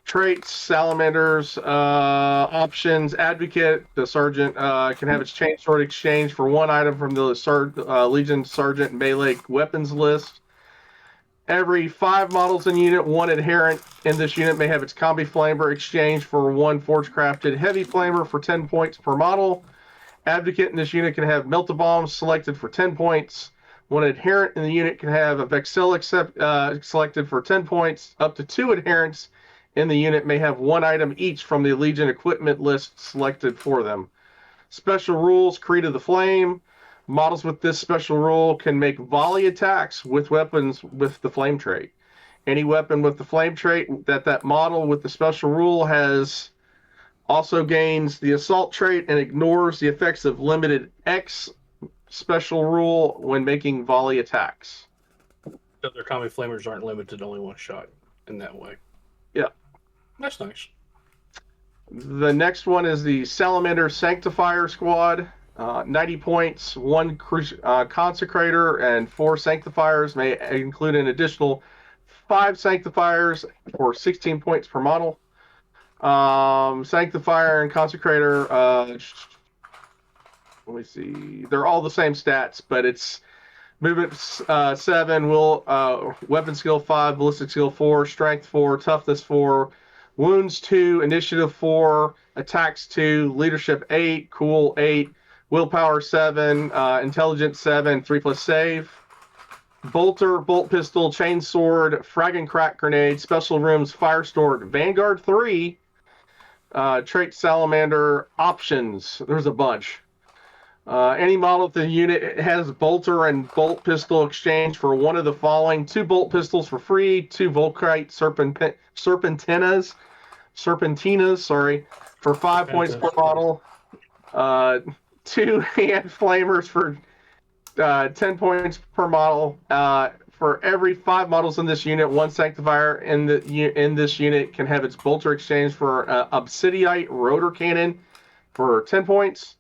Traits: Salamanders. Options: Advocate. The Sergeant can have its Chainsword exchanged for 1 item from the Legion Sergeant melee weapons list. Every 5 models in unit, 1 adherent in this unit may have its Combi Flamer exchanged for 1 Forge Crafted Heavy Flamer for 10 points per model. Advocate in this unit can have Melt-a-Bomb selected for 10 points. 1 adherent in the unit can have a Vexil selected for 10 points. Up to 2 adherents in the unit may have 1 item each from the Legion equipment list selected for them. Special rules: Creed of the Flame. Models with this special rule can make volley attacks with weapons with the flame trait. Any weapon with the flame trait that model with the special rule has also gains the assault trait and ignores the effects of limited X special rule when making volley attacks. So their combi flamers aren't limited to only 1 shot in that way. Yeah. That's nice. The next one is the Salamander Sanctifier Squad. 90 points, 1 Consecrator, and 4 Sanctifiers may include an additional 5 Sanctifiers for 16 points per model. Sanctifier and Consecrator, let me see. They're all the same stats, but it's movement 7, weapon skill 5, ballistic skill 4, strength 4, toughness 4, wounds 2, initiative 4, attacks 2, leadership 8, cool 8, willpower 7, intelligence 7, 3+ save. Bolter, bolt pistol, chainsword, frag and crack grenade, special rooms, firestorm, Vanguard 3, trait Salamander options. There's a bunch. Any model of the unit has bolter and bolt pistol exchange for 1 of the following: 2 bolt pistols for free, 2 Volkite serpentinas, for 5 points per model, 2 hand flamers for 10 points per model. For every 5 models in this unit, 1 Sanctifier in this unit can have its bolter exchanged for Obsidiite rotor cannon for 10 points.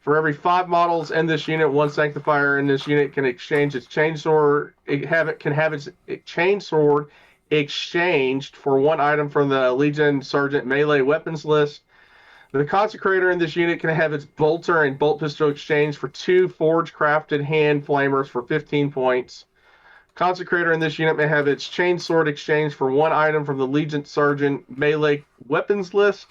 For every 5 models in this unit, 1 Sanctifier in this unit can exchange its chainsword. Can have its chainsword exchanged for 1 item from the Legion Sergeant melee weapons list. The Consecrator in this unit can have its bolter and bolt pistol exchanged for 2 Forge Crafted hand flamers for 15 points. Consecrator in this unit may have its chainsword exchanged for 1 item from the Legion Sergeant melee weapons list.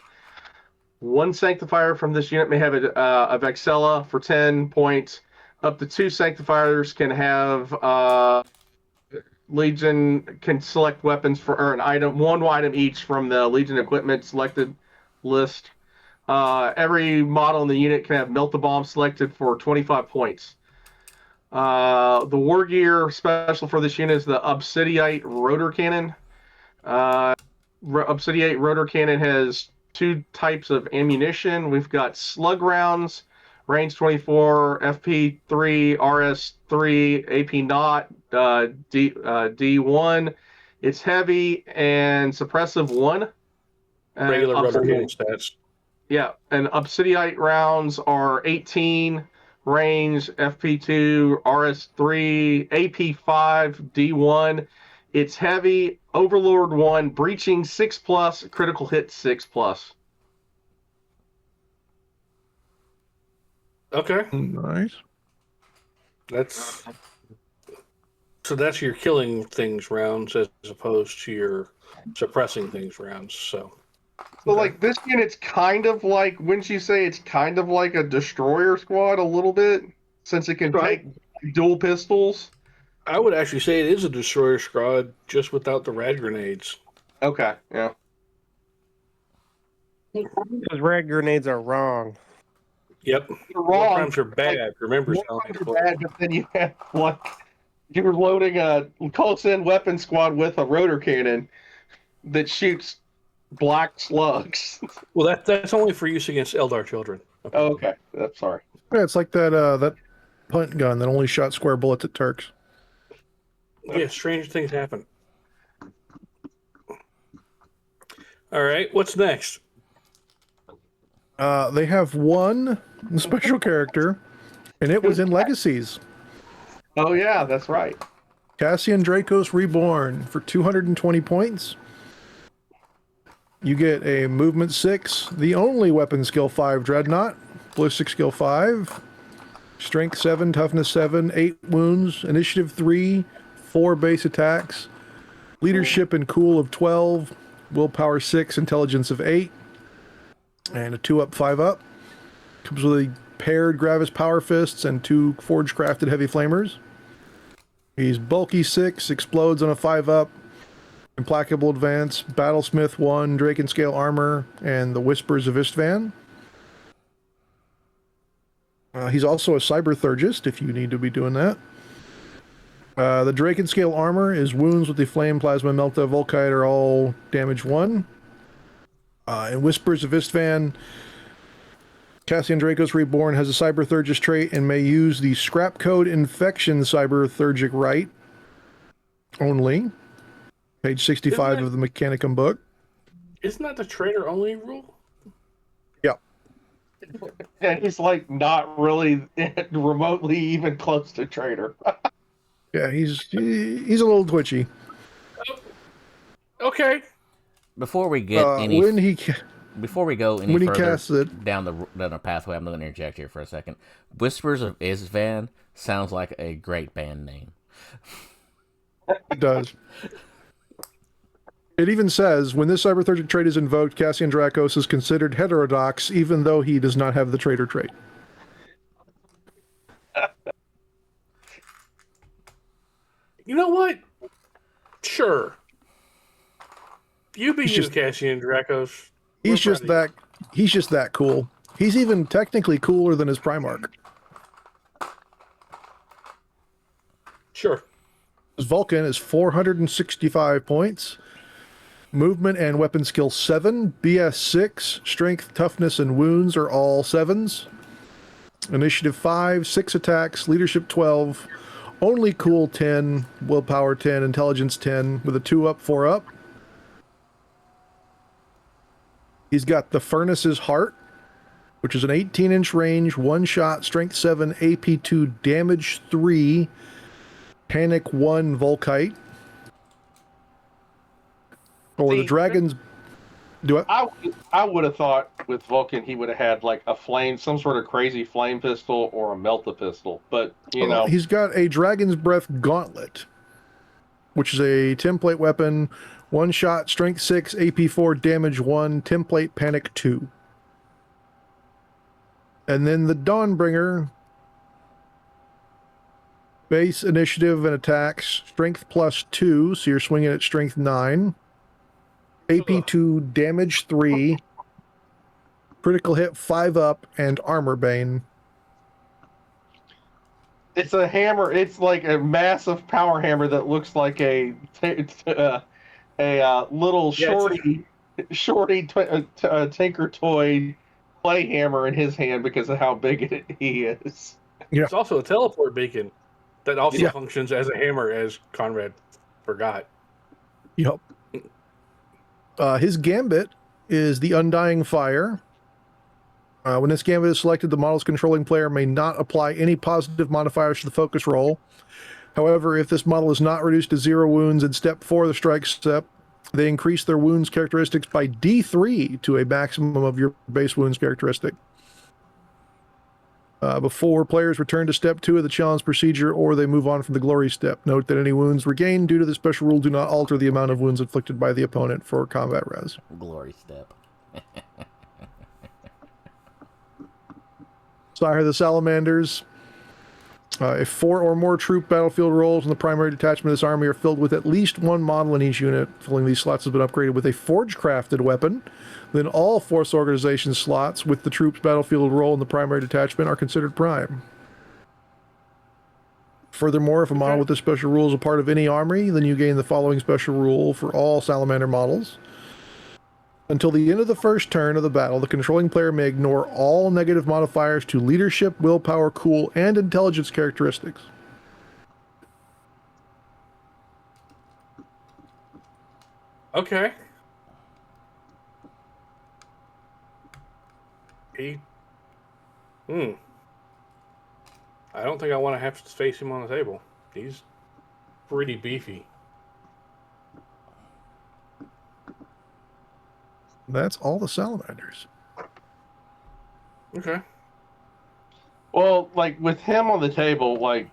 One Sanctifier from this unit may have a Vexella for 10 points. Up to 2 Sanctifiers can have Legion can select weapons or an item, one item each from the Legion equipment selected list. Every model in the unit can have Melt the Bomb selected for 25 points. The War Gear special for this unit is the Obsidiate Rotor Cannon. Obsidiate Rotor Cannon has 2 types of ammunition. We've got slug rounds, range 24, FP 3, RS 3, AP not, D1. It's heavy and suppressive 1. Regular rubber cannon stats. Yeah, and Obsidiate rounds are 18, range FP2, RS3, AP5, D1. It's heavy, Overlord 1, breaching 6+, critical hit 6+. Okay. Nice. That's your killing things rounds as opposed to your suppressing things rounds. So like this unit's kind of like, wouldn't you say it's kind of like a destroyer squad a little bit, since it can take dual pistols? I would actually say it is a destroyer squad just without the rad grenades. Okay, yeah. Because rad grenades are wrong. Yep. You're wrong. Sometimes are bad. Remember, Sometimes are bad, but then you have like you're loading a close-in weapon squad with a rotor cannon that shoots black slugs. Well, that's only for use against Eldar children. Okay. Oh, okay. That's sorry. Yeah, it's like that punt gun that only shot square bullets at Turks. Yeah, strange things happen. All right, what's next? They have one special character, and it was in Legacies. Oh yeah, that's right. Cassian Dracos Reborn for 220 points. You get a movement 6, the only weapon skill 5 Dreadnought, ballistic skill 5, strength 7, toughness 7, 8 wounds, initiative 3, 4 base attacks, leadership and cool of 12, willpower 6, intelligence of 8, and a 2-up, 5-up. Comes with a paired Gravis Power Fists and 2 Forge Crafted Heavy Flamers. He's bulky 6, explodes on a 5-up, implacable advance, Battlesmith 1, Draken Scale Armor, and the Whispers of Istvan. He's also a Cyber Thurgist, if you need to be doing that. The Draken Scale Armor is wounds with the Flame, Plasma, Melta, Volkite are all damage 1. In Whispers of Istvan, Cassian Dracos Reborn has a Cyber Thurgist trait and may use the Scrap Code Infection Cyber Thurgic Right only. Page 65 of the Mechanicum book. Isn't that the trader only rule? Yeah. And he's like not really remotely even close to traitor. Yeah, he's a little twitchy. Okay. Before we get before we go any further down the pathway, I'm going to interject here for a second. Whispers of Istvan sounds like a great band name. It does. It even says, when this Cyber Thurgic trait is invoked, Cassian Dracos is considered heterodox, even though he does not have the traitor trait. You know what? Sure. You be you, Cassian Dracos. He's just that cool. He's even technically cooler than his Primarch. Sure. His Vulcan is 465 points. Movement and weapon skill 7, BS 6, strength, toughness, and wounds are all 7s. Initiative 5, 6 attacks, leadership 12, only cool 10, willpower 10, intelligence 10, with a 2-up, 4-up. He's got the Furnace's Heart, which is an 18-inch range, 1-shot, strength 7, AP 2, damage 3, panic 1, Volkite. Or the Dragons. I would have thought with Vulcan he would have had like a flame, some sort of crazy flame pistol or a Melta pistol, but you know. He's got a Dragon's Breath Gauntlet, which is a template weapon, 1-shot, strength 6, AP 4, damage 1, template, panic 2. And then the Dawnbringer, base initiative and attacks, strength +2, so you're swinging at strength 9. AP 2, damage 3, critical hit 5 up, and armor bane. It's a hammer. It's like a massive power hammer that looks like a little shorty Tinker Toy play hammer in his hand because of how big he is. Yeah. It's also a teleport beacon that also functions as a hammer, as Conrad forgot. Yep. His gambit is the Undying Fire. When this gambit is selected, the model's controlling player may not apply any positive modifiers to the focus roll. However, if this model is not reduced to 0 wounds in step 4 of the strike step, they increase their wounds characteristics by D3 to a maximum of your base wounds characteristic. Before players return to step 2 of the challenge procedure or they move on from the glory step, note that any wounds regained due to the special rule do not alter the amount of wounds inflicted by the opponent for combat res. Glory step. Sire of the Salamanders. If 4 or more troop battlefield roles in the primary detachment of this army are filled with at least one model in each unit, filling these slots has been upgraded with a forge-crafted weapon, then all force organization slots with the troops battlefield role in the primary detachment are considered prime. Furthermore, if a model with this special rule is a part of any army, then you gain the following special rule for all Salamander models. Until the end of the first turn of the battle, the controlling player may ignore all negative modifiers to leadership, willpower, cool, and intelligence characteristics. Okay. I don't think I want to have to face him on the table. He's pretty beefy. That's all the Salamanders. Okay. Well, like with him on the table, like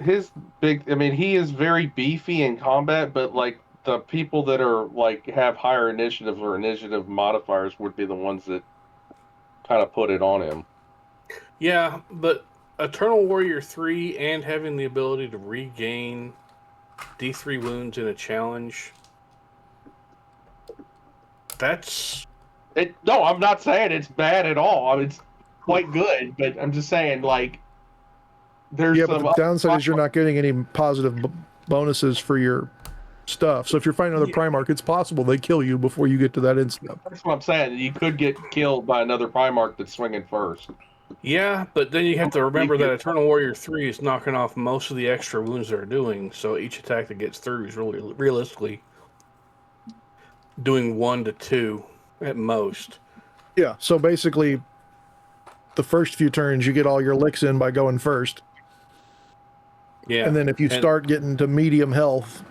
his big, I mean, he is very beefy in combat, but like the people that are like have higher initiative or initiative modifiers would be the ones that kind of put it on him. Yeah, but Eternal Warrior 3 and having the ability to regain D3 wounds in a challenge. That's it. No, I'm not saying it's bad at all. I mean, it's quite good, but I'm just saying, like, there's but the downside is you're not getting any positive bonuses for your stuff. So if you're fighting another Primarch, it's possible they kill you before you get to that instant. That's what I'm saying. You could get killed by another Primarch that's swinging first. Yeah, but then you have to remember that Eternal Warrior 3 is knocking off most of the extra wounds they're doing, so each attack that gets through is really realistically doing 1 to 2 at most. Yeah, so basically, the first few turns you get all your licks in by going first. Yeah. And then if you start getting to medium health,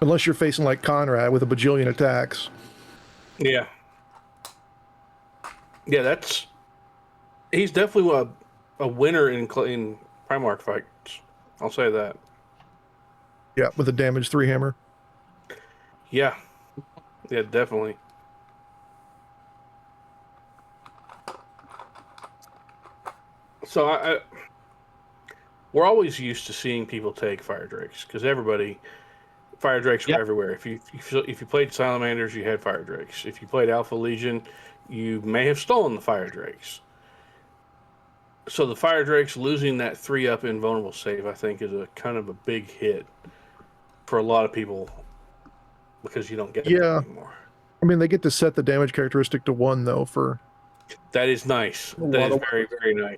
unless you're facing like Conrad with a bajillion attacks. Yeah. Yeah, he's definitely a winner in Primarch fights. I'll say that. Yeah, with a damage 3 hammer. Yeah. Yeah, definitely. So we're always used to seeing people take Fire Drakes because Fire Drakes were everywhere. If you played Salamanders, you had Fire Drakes. If you played Alpha Legion, you may have stolen the Fire Drakes. So the Fire Drakes losing that 3-up invulnerable save, I think, is a kind of a big hit for a lot of people because you don't get it anymore. I mean, they get to set the damage characteristic to 1, though, for... That is nice. That is very, very nice.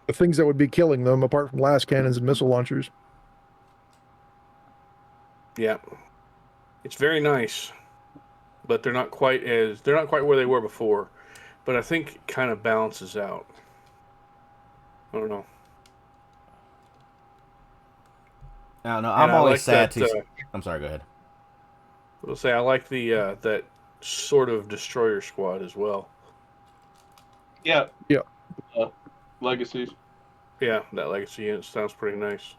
The things that would be killing them, apart from blast cannons and missile launchers. Yeah. It's very nice. But they're not quite where they were before. But I think it kind of balances out. I don't know. I don't know. I'm always sad to... I'm sorry, go ahead. I'll say I like the that sort of destroyer squad as well. Yeah. Yeah. Legacies. Yeah, that legacy unit sounds pretty nice.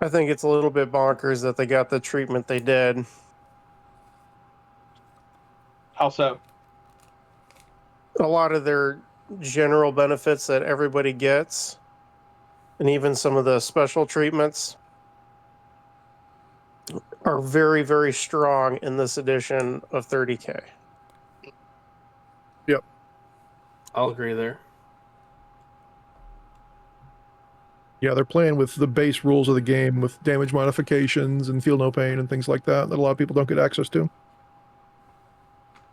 I think it's a little bit bonkers that they got the treatment they did. How so? A lot of their general benefits that everybody gets, and even some of the special treatments are very, very strong in this edition of 30K. Yep. I'll agree there. Yeah, they're playing with the base rules of the game with damage modifications and feel no pain and things like that a lot of people don't get access to.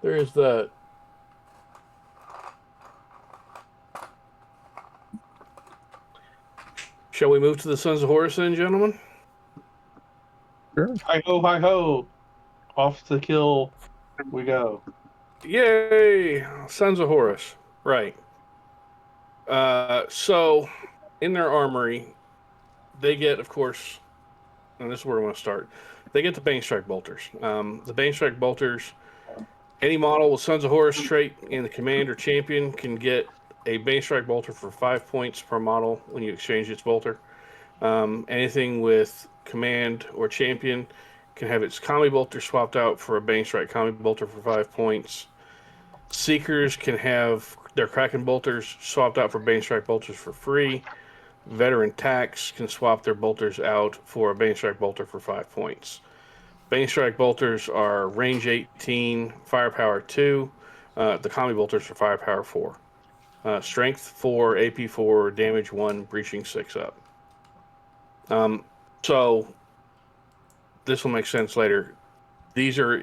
There is that. Shall we move to the Sons of Horus then, gentlemen? Sure. Hi ho, hi ho. Off to kill we go. Yay! Sons of Horus. Right. So, in their armory, they get, of course, and this is where I want to start, they get the Banestrike Bolters. The Banestrike Bolters, any model with Sons of Horus trait in the command or champion can get a Banestrike Bolter for 5 points per model when you exchange its bolter. Anything with command or champion can have its Kami Bolter swapped out for a Banestrike Kami Bolter for 5 points. Seekers can have their Kraken Bolters swapped out for Banestrike Bolters for free. Veteran Tax can swap their bolters out for a Banestrike Bolter for 5 points. Banestrike Bolters are range 18, firepower 2. The Kami Bolters are firepower 4. Strength 4, AP 4, damage 1, breaching 6 up. So, this will make sense later. These are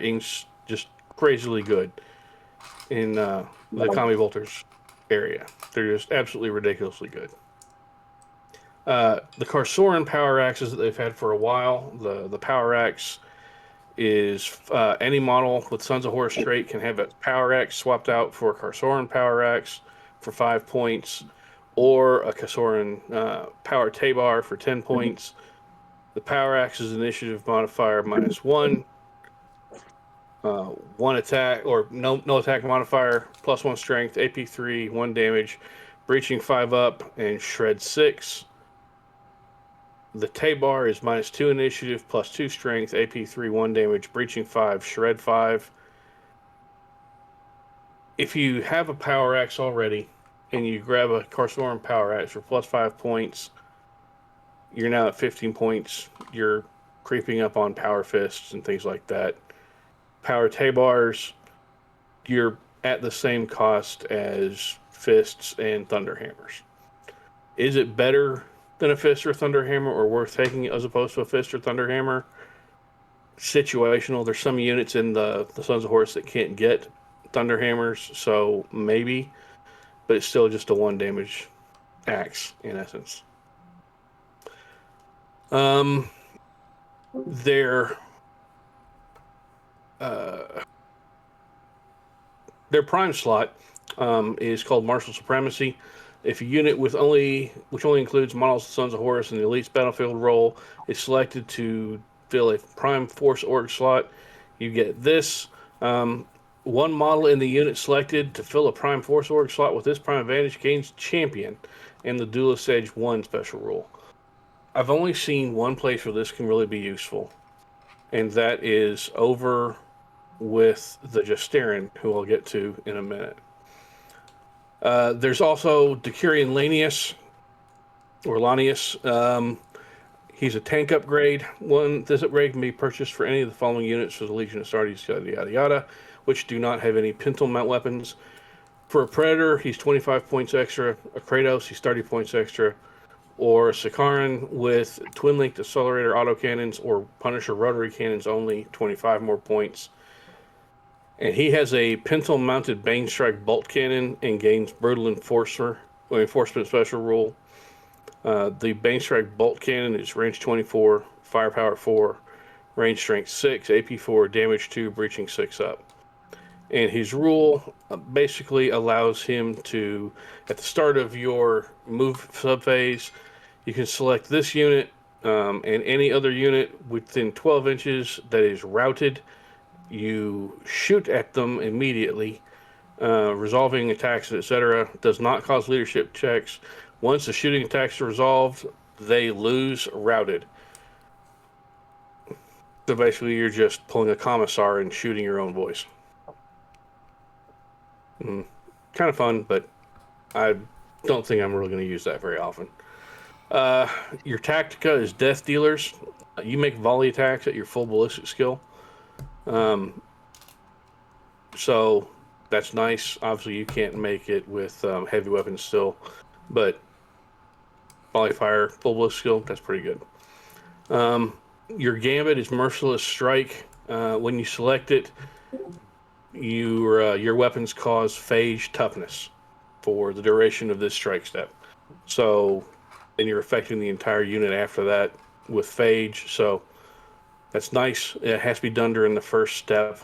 just crazily good in the Kami Bolters area. They're just absolutely ridiculously good. The Karsoran Power Axes that they've had for a while, the Power Axe is any model with Sons of Horus trait can have a Power Axe swapped out for a Karsoran Power Axe for 5 points, or a Karsoran Power Tabar for 10 points. The Power Axe's initiative modifier -1, 1 attack, or no attack modifier, +1 strength, AP 3, 1 damage, breaching 5 up, and shred 6. The Tabar is -2 initiative, +2 strength, AP 3, 1 damage, breaching 5, shred 5. If you have a Power Axe already, and you grab a Karsoran Power Axe for +5 points, you're now at 15 points. You're creeping up on Power Fists and things like that. Power Tabars, you're at the same cost as Fists and Thunderhammers. Is it better than a Fist or a Thunderhammer, or worth taking as opposed to a Fist or Thunderhammer? Situational. There's some units in the Sons of Horus that can't get Thunderhammers, so maybe, but it's still just a 1 damage axe in essence. Their prime slot is called Martial Supremacy. If a unit which only includes models of Sons of Horus in the Elite's battlefield role is selected to fill a Prime Force Org slot, you get this. One model in the unit selected to fill a Prime Force Org slot with this Prime Advantage gains Champion and the Duelist Edge 1 special rule. I've only seen one place where this can really be useful, and that is over with the Justarin, who I'll get to in a minute. There's also Decurion Lanius, or Lanius. He's a tank upgrade. This upgrade can be purchased for any of the following units for the Legion of Astartes, yada yada yada, which do not have any pintle mount weapons. For a Predator, he's 25 points extra. A Kratos, he's 30 points extra. Or a Sikaran with twin-linked accelerator autocannons or Punisher rotary cannons only, 25 more points. And he has a pintle-mounted Banestrike bolt cannon and gains brutal enforcement special rule. The Banestrike bolt cannon is range 24, firepower 4, range strength 6, AP 4, damage 2, breaching 6 up. And his rule basically allows him to, at the start of your move subphase, you can select this unit and any other unit within 12 inches that is routed. You shoot at them immediately, resolving attacks, etc. Does not cause leadership checks. Once the shooting attacks are resolved, they lose routed. So basically, you're just pulling a commissar and shooting your own voice. Kind of fun, but I don't think I'm really going to use that very often. Your Tactica is Death Dealers. You make volley attacks at your full ballistic skill. So that's nice. Obviously, you can't make it with heavy weapons still, but volley fire, full ballistic skill, that's pretty good. Your Gambit is Merciless Strike. When you select it, your weapons cause phage toughness for the duration of this strike step. So then you're affecting the entire unit after that with phage. So that's nice. It has to be done during the first step,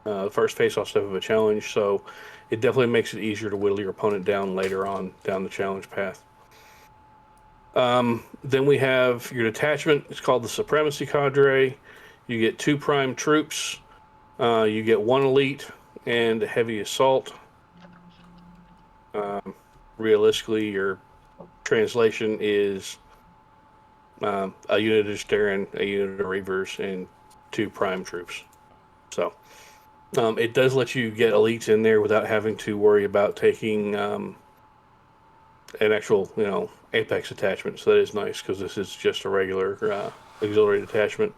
the first face-off step of a challenge. So it definitely makes it easier to whittle your opponent down later on down the challenge path. Then we have your detachment. It's called the Supremacy Cadre. You get 2 prime troops. You get 1 elite and a heavy assault. Realistically, your translation is a unit of Starin, a unit of Reavers, and 2 prime troops. So it does let you get elites in there without having to worry about taking an actual, Apex attachment. So that is nice because this is just a regular auxiliary detachment.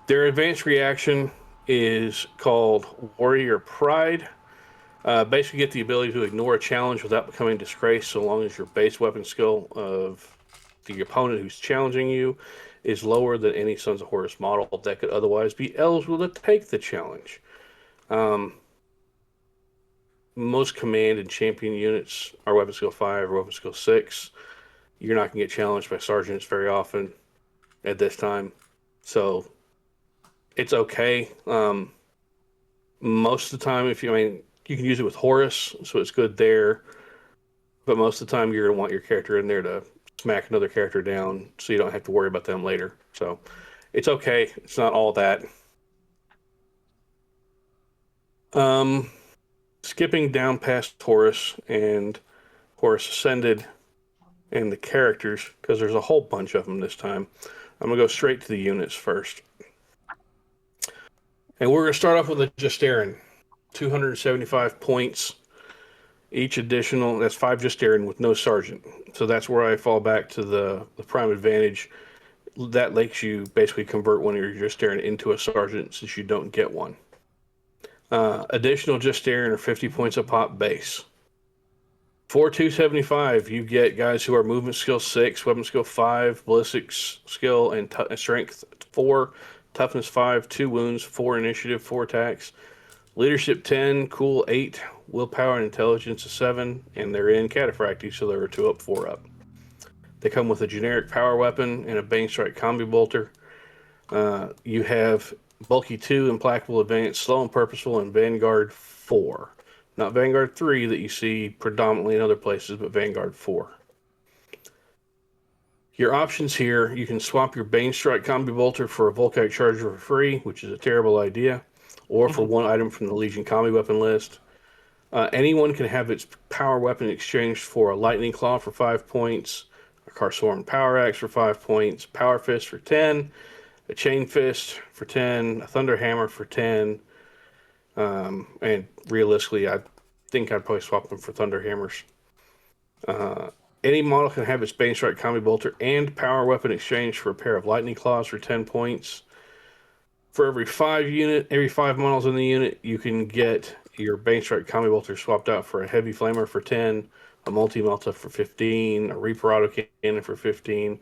Their advanced reaction is called Warrior Pride. Basically get the ability to ignore a challenge without becoming disgraced so long as your base weapon skill of the opponent who's challenging you is lower than any Sons of Horus model that could otherwise be eligible to take the challenge. Most command and champion units are weapon skill 5 or weapon skill 6. You're not going to get challenged by sergeants very often at this time. So it's okay. Most of the time, you can use it with Horus, so it's good there. But most of the time, you're going to want your character in there to smack another character down so you don't have to worry about them later. So it's okay. It's not all that. Skipping down past Horus and Horus Ascended and the characters, because there's a whole bunch of them this time. I'm going to go straight to the units first. And we're going to start off with a Justarin. 275 points. Each additional, that's 5 Justarin with no sergeant. So that's where I fall back to the prime advantage. That lets you basically convert one of your Justarin into a sergeant since you don't get one. Additional Justarin are 50 points a pop base. For 275, you get guys who are movement skill 6, weapon skill 5, ballistics skill, and strength 4, toughness 5, 2 wounds, 4 initiative, 4 attacks, leadership 10, cool 8, willpower and intelligence a 7, and they're in cataphracti, so they're a 2 up, 4 up. They come with a generic power weapon and a Bane Strike combi bolter. You have bulky 2, implacable advance, slow and purposeful, and Vanguard 4. Not Vanguard 3 that you see predominantly in other places, but Vanguard 4. Your options here, you can swap your Bane Strike Combi Bolter for a Volkite Charger for free, which is a terrible idea, or for one item from the Legion Combi Weapon list. Anyone can have its power weapon exchanged for a Lightning Claw for 5 points, a Karsoran Power Axe for 5 points, Power Fist for 10, a Chain Fist for 10, a Thunder Hammer for 10, and realistically, I think I'd probably swap them for Thunder Hammers. Any model can have its Bane Strike Combi Bolter and Power Weapon exchanged for a pair of Lightning Claws for 10 points. For every 5 models in the unit, you can get your Bane Strike Combi Bolter swapped out for a Heavy Flamer for 10, a Multi-Melta for 15, a Reaper Auto Cannon for 15,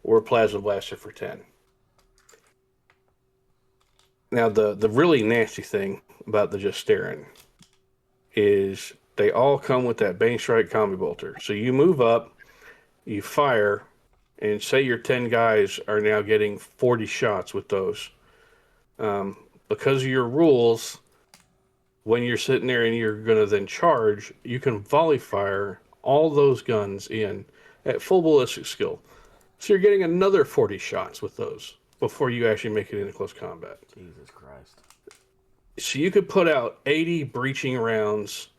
or a Plasma Blaster for 10. Now, the really nasty thing about the Justarin is they all come with that Bane Strike Combi Bolter. So you move up, you fire, and say your 10 guys are now getting 40 shots with those. Because of your rules, when you're sitting there and you're going to then charge, you can volley fire all those guns in at full ballistic skill. So you're getting another 40 shots with those before you actually make it into close combat. Jesus Christ. So you could put out 80 breaching rounds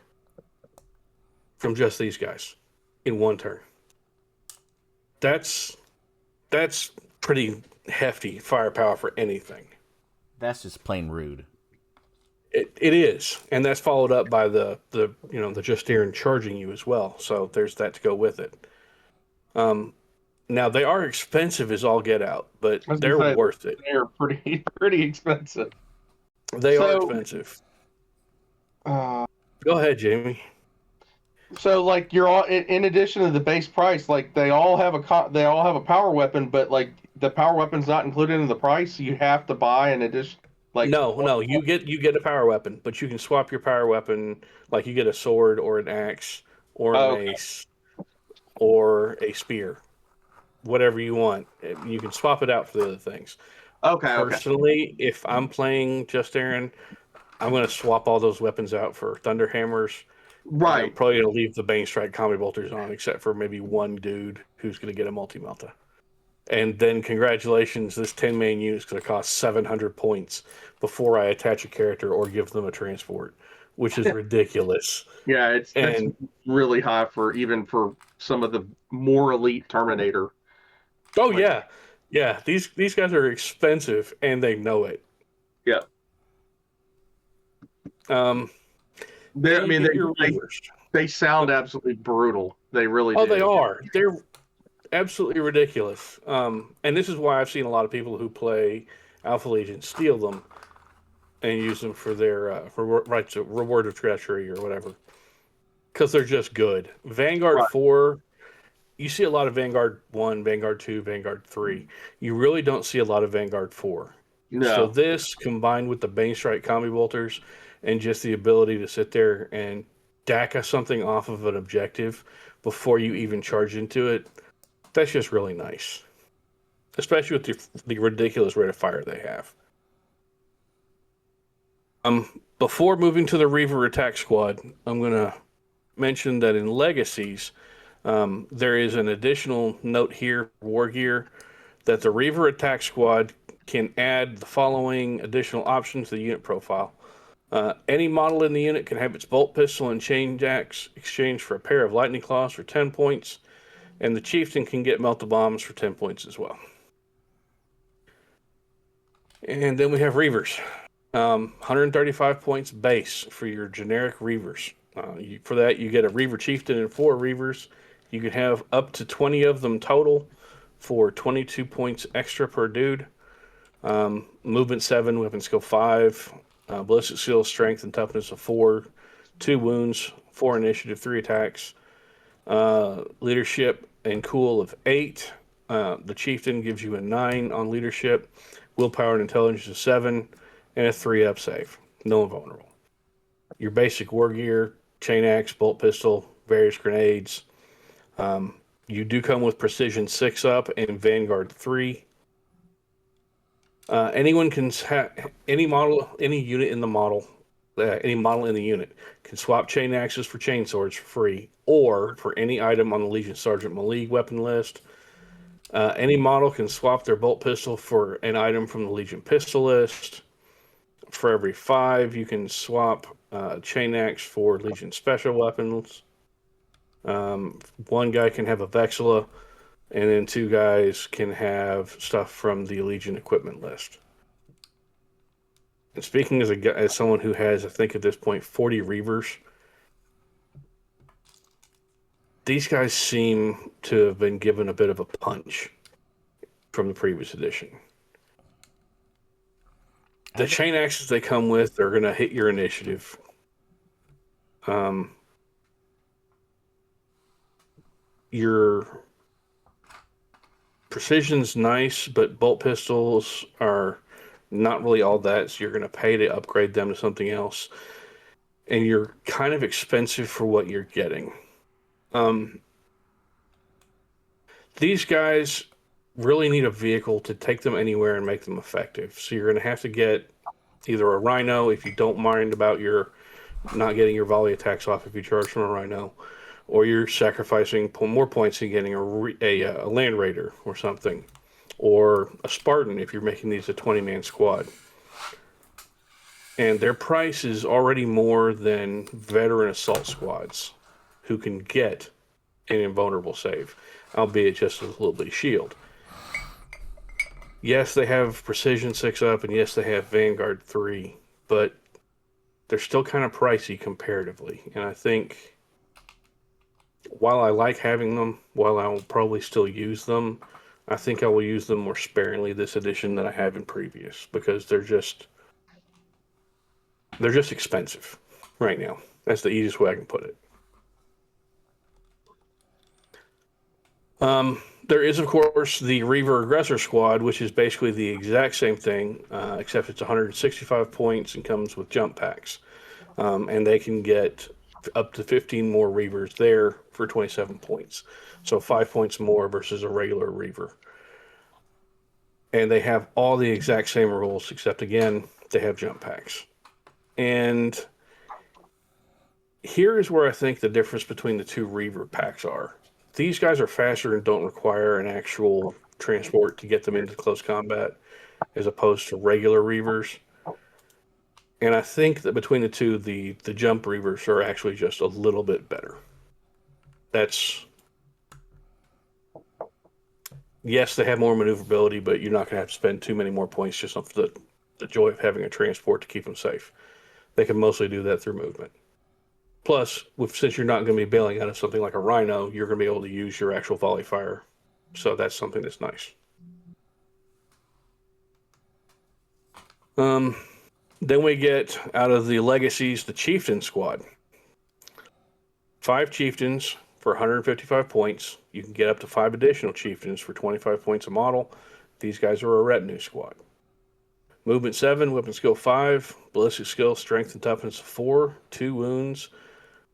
from just these guys in one turn. That's pretty hefty firepower for anything. That's just plain rude. It is, and that's followed up by the Justeran charging you as well. So there's that to go with it. Now they are expensive as all get out, but they're worth it. They're pretty expensive. They are expensive. Go ahead, Jamie. So like you're all in addition to the base price, like they all have a power weapon, but like the power weapon's not included in the price. You have to buy an addition. Like no, you get a power weapon, but you can swap your power weapon. Like you get a sword or an axe or a mace or a spear, whatever you want. You can swap it out for the other things. Personally, if I'm playing Justeran, I'm going to swap all those weapons out for Thunder Hammers. Right. I'm probably going to leave the Bane Strike Combi Bolters on, except for maybe one dude who's going to get a multi-melta. And then, congratulations, this 10-man unit is going to cost 700 points before I attach a character or give them a transport, which is ridiculous. Yeah, that's really high for some of the more elite Terminator. Oh, yeah. These guys are expensive, and they know it. Yeah. They sound absolutely brutal. They really do. Oh, they are. They're absolutely ridiculous. And this is why I've seen a lot of people who play Alpha Legion steal them and use them for their reward of treachery or whatever, because they're just good. Vanguard 4, you see a lot of Vanguard 1, Vanguard 2, Vanguard 3. You really don't see a lot of Vanguard 4. No. So this, combined with the Bane Strike Combi Bolters and just the ability to sit there and DACA something off of an objective before you even charge into it, that's just really nice. Especially with the ridiculous rate of fire they have. Before moving to the Reaver Attack Squad, I'm going to mention that in Legacies, there is an additional note here, War Gear, that the Reaver Attack Squad can add the following additional options to the unit profile. Any model in the unit can have its bolt pistol and chain axe exchanged for a pair of lightning claws for 10 points, and the chieftain can get melta bombs for 10 points as well. And then we have Reavers. 135 points base for your generic Reavers. For that, you get a Reaver Chieftain and 4 Reavers. You can have up to 20 of them total for 22 points extra per dude. Movement 7, weapon skill 5, ballistic skill, strength, and toughness of 4, 2 wounds, 4 initiative, 3 attacks, leadership and cool of 8. The Chieftain gives you a 9 on leadership, willpower and intelligence of 7, and a 3-up save. No invulnerable. Your basic war gear, chain axe, bolt pistol, various grenades. You do come with precision 6-up and Vanguard 3. Anyone can any unit in the unit can swap chain axes for chain swords for free, or for any item on the Legion Sergeant Malik weapon list. Any model can swap their bolt pistol for an item from the Legion pistol list. For every 5, you can swap chain axe for Legion special weapons. 1 guy can have a Vexilla, and then 2 guys can have stuff from the Legion equipment list. And speaking as someone who has, I think at this point, 40 Reavers, these guys seem to have been given a bit of a punch from the previous edition. The chain axes they come with are going to hit your initiative. Your precision's nice, but bolt pistols are not really all that, so you're going to pay to upgrade them to something else. And you're kind of expensive for what you're getting. These guys really need a vehicle to take them anywhere and make them effective. So you're going to have to get either a Rhino, if you don't mind about your not getting your volley attacks off if you charge from a Rhino, or you're sacrificing more points and getting a Land Raider or something, or a Spartan if you're making these a 20-man squad. And their price is already more than veteran assault squads who can get an invulnerable save, albeit just a little bit of shield. Yes, they have precision 6-up, and yes, they have Vanguard 3, but they're still kind of pricey comparatively. And I think while I like having them, while I will probably still use them, I think I will use them more sparingly this edition than I have in previous, because they're just expensive right now. That's the easiest way I can put it. There is, of course, the Reaver Aggressor Squad, which is basically the exact same thing, except it's 165 points and comes with jump packs. And they can get up to 15 more Reavers there for 27 points. So 5 points more versus a regular Reaver. And they have all the exact same rules, except, again, they have jump packs. And here is where I think the difference between the two Reaver packs are. These guys are faster and don't require an actual transport to get them into close combat, as opposed to regular Reavers. And I think that between the two, the jump Reavers are actually just a little bit better. Yes, they have more maneuverability, but you're not going to have to spend too many more points just on the joy of having a transport to keep them safe. They can mostly do that through movement. Plus, since you're not going to be bailing out of something like a Rhino, you're going to be able to use your actual volley fire. So that's something that's nice. Then we get, out of the legacies, the Chieftain Squad. 5 Chieftains for 155 points. You can get up to 5 additional Chieftains for 25 points a model. These guys are a retinue squad. Movement 7, weapon skill 5, ballistic skill, strength and toughness 4, 2 wounds,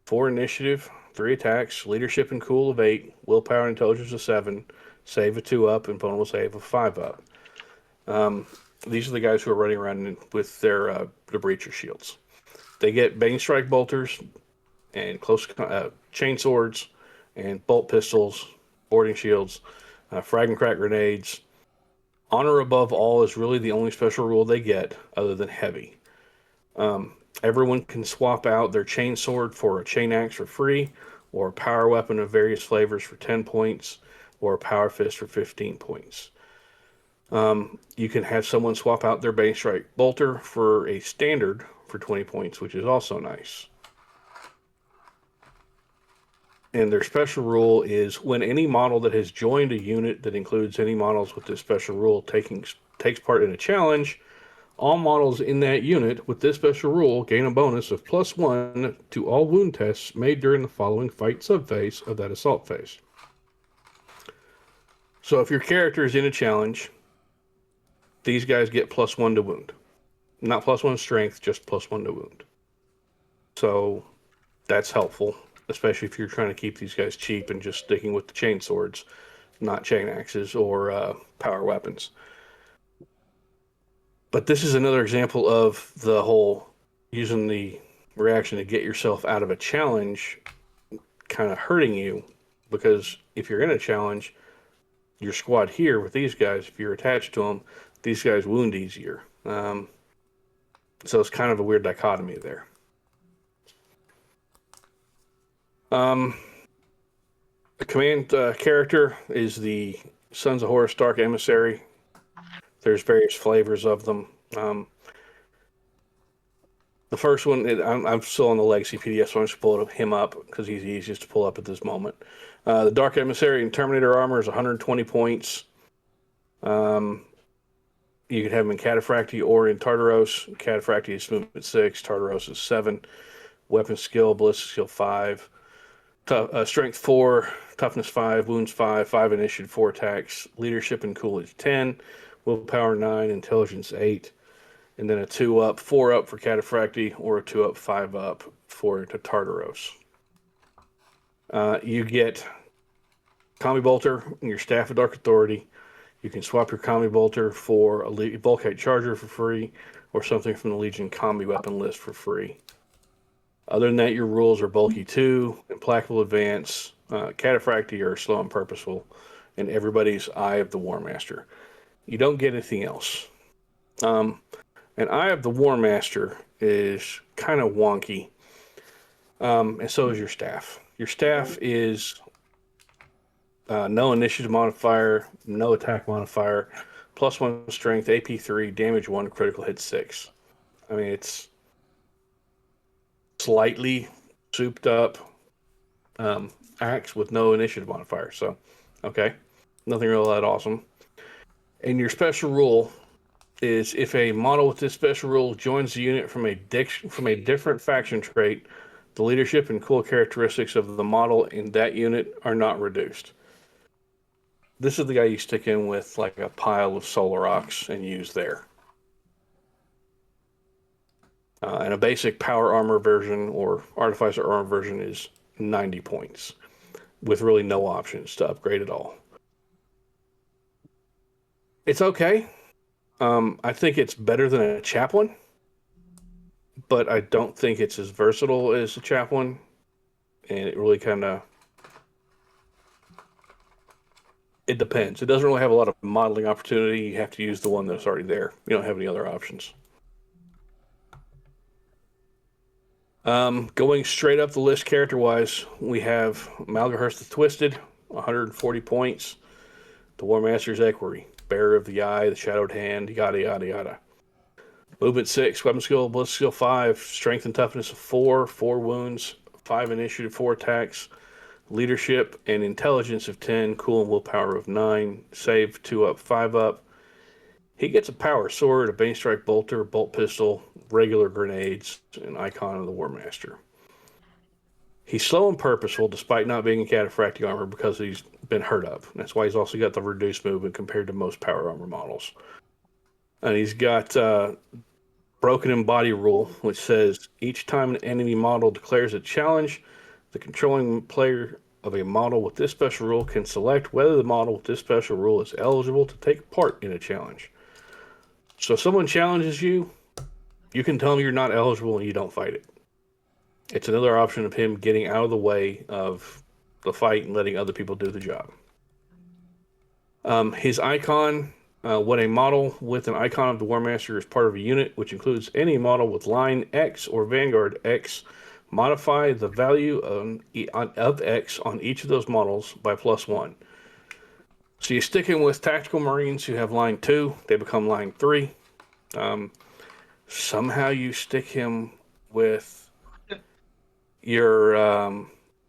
4 initiative, 3 attacks, leadership and cool of 8, willpower and intelligence of 7, save of 2 up, and vulnerable save of 5 up. These are the guys who are running around with their breacher shields. They get bane strike bolters and close chain swords and bolt pistols, boarding shields, frag and crack grenades. Honor above all is really the only special rule they get, other than heavy. Everyone can swap out their chain sword for a chain axe for free, or a power weapon of various flavors for 10 points, or a power fist for 15 points. You can have someone swap out their bane strike bolter for a standard for 20 points, which is also nice. And their special rule is when any model that has joined a unit that includes any models with this special rule takes part in a challenge, all models in that unit with this special rule gain a bonus of +1 to all wound tests made during the following fight subphase of that assault phase. So if your character is in a challenge, these guys get +1 to wound. Not +1 strength, just +1 to wound. So that's helpful, especially if you're trying to keep these guys cheap and just sticking with the chain swords, not chain axes or power weapons. But this is another example of the whole using the reaction to get yourself out of a challenge kind of hurting you, because if you're in a challenge, your squad here with these guys, if you're attached to them, these guys wound easier. So it's kind of a weird dichotomy there. The command character is the Sons of Horus Dark Emissary. There's various flavors of them. The first one, I'm still on the Legacy PDF, so I'm just pulling him up because he's easiest to pull up at this moment. The Dark Emissary in Terminator armor is 120 points. You can have him in Cataphractii or in Tartaros. Cataphractii is movement 6, Tartaros is 7. Weapon skill, ballistic skill 5. Strength 4, toughness 5, wounds 5, 5 initiative, 4 attacks, leadership and coolage 10, willpower 9, intelligence 8, and then a 2 up, 4 up for Cataphractii, or a 2 up, 5 up for Tartaros. You get Combi Bolter and your Staff of Dark Authority. You can swap your Combi Bolter for a Volkite Charger for free, or something from the Legion Combi Weapon list for free. Other than that, your rules are Bulky 2, Implacable Advance, Cataphractii are Slow and Purposeful, and everybody's Eye of the War Master. You don't get anything else. And Eye of the War Master is kind of wonky, and so is your staff. Your staff is no initiative modifier, no attack modifier, +1 strength, AP 3, damage 1, critical hit 6. I mean, slightly souped up axe with no initiative modifier. So, okay, nothing really that awesome. And your special rule is if a model with this special rule joins the unit from a different faction trait, the leadership and cool characteristics of the model in that unit are not reduced. This is the guy you stick in with like a pile of solar rocks and use there. And a basic power armor version or artificer armor version is 90 points with really no options to upgrade at all. It's okay. I think it's better than a chaplain, but I don't think it's as versatile as a chaplain. And it really kind of... It depends. It doesn't really have a lot of modeling opportunity. You have to use the one that's already there. You don't have any other options. Going straight up the list character-wise, we have Malgahurst the Twisted, 140 points. The War Master's Equerry, Bearer of the Eye, the Shadowed Hand, yada, yada, yada. Movement 6, Weapon Skill, Ballistic Skill 5, Strength and Toughness of 4, 4 wounds, 5 initiative, 4 attacks, Leadership and Intelligence of 10, Cool and Willpower of 9, Save 2 up, 5 up. He gets a Power Sword, a Bane Strike Bolter, Bolt Pistol, regular grenades, an Icon of the War Master. He's slow and purposeful despite not being in cataphractic armor because he's been hurt up. That's why he's also got the reduced movement compared to most power armor models. And he's got Broken in Body rule, which says each time an enemy model declares a challenge, the controlling player of a model with this special rule can select whether the model with this special rule is eligible to take part in a challenge. So if someone challenges you, you can tell them you're not eligible and you don't fight it. It's another option of him getting out of the way of the fight and letting other people do the job. His icon, when a model with an icon of the War Master is part of a unit, which includes any model with line X or Vanguard X, modify the value of X on each of those models by +1. So you stick in with Tactical Marines who have line 2, they become line 3. Somehow you stick him with your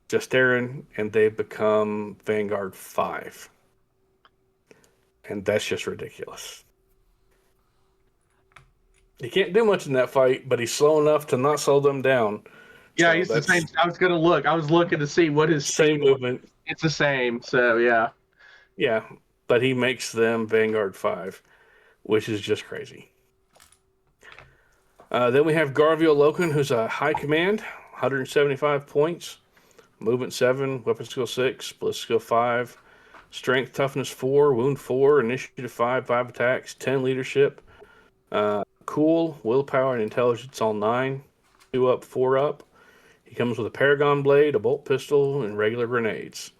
Justarin and they become Vanguard 5. And that's just ridiculous. He can't do much in that fight, but he's slow enough to not slow them down. Yeah, So he's the same. I was going to look. I was looking to see what his same movement. It's the same. So, yeah. Yeah, but he makes them Vanguard 5, which is just crazy. Then we have Garvio Loken, who's a high command, 175 points, movement 7, weapon skill 6, ballistic skill 5, strength, toughness 4, wound 4, initiative 5, 5 attacks, 10 leadership, cool, willpower, and intelligence all 9, 2 up, 4 up. He comes with a Paragon Blade, a bolt pistol, and regular grenades.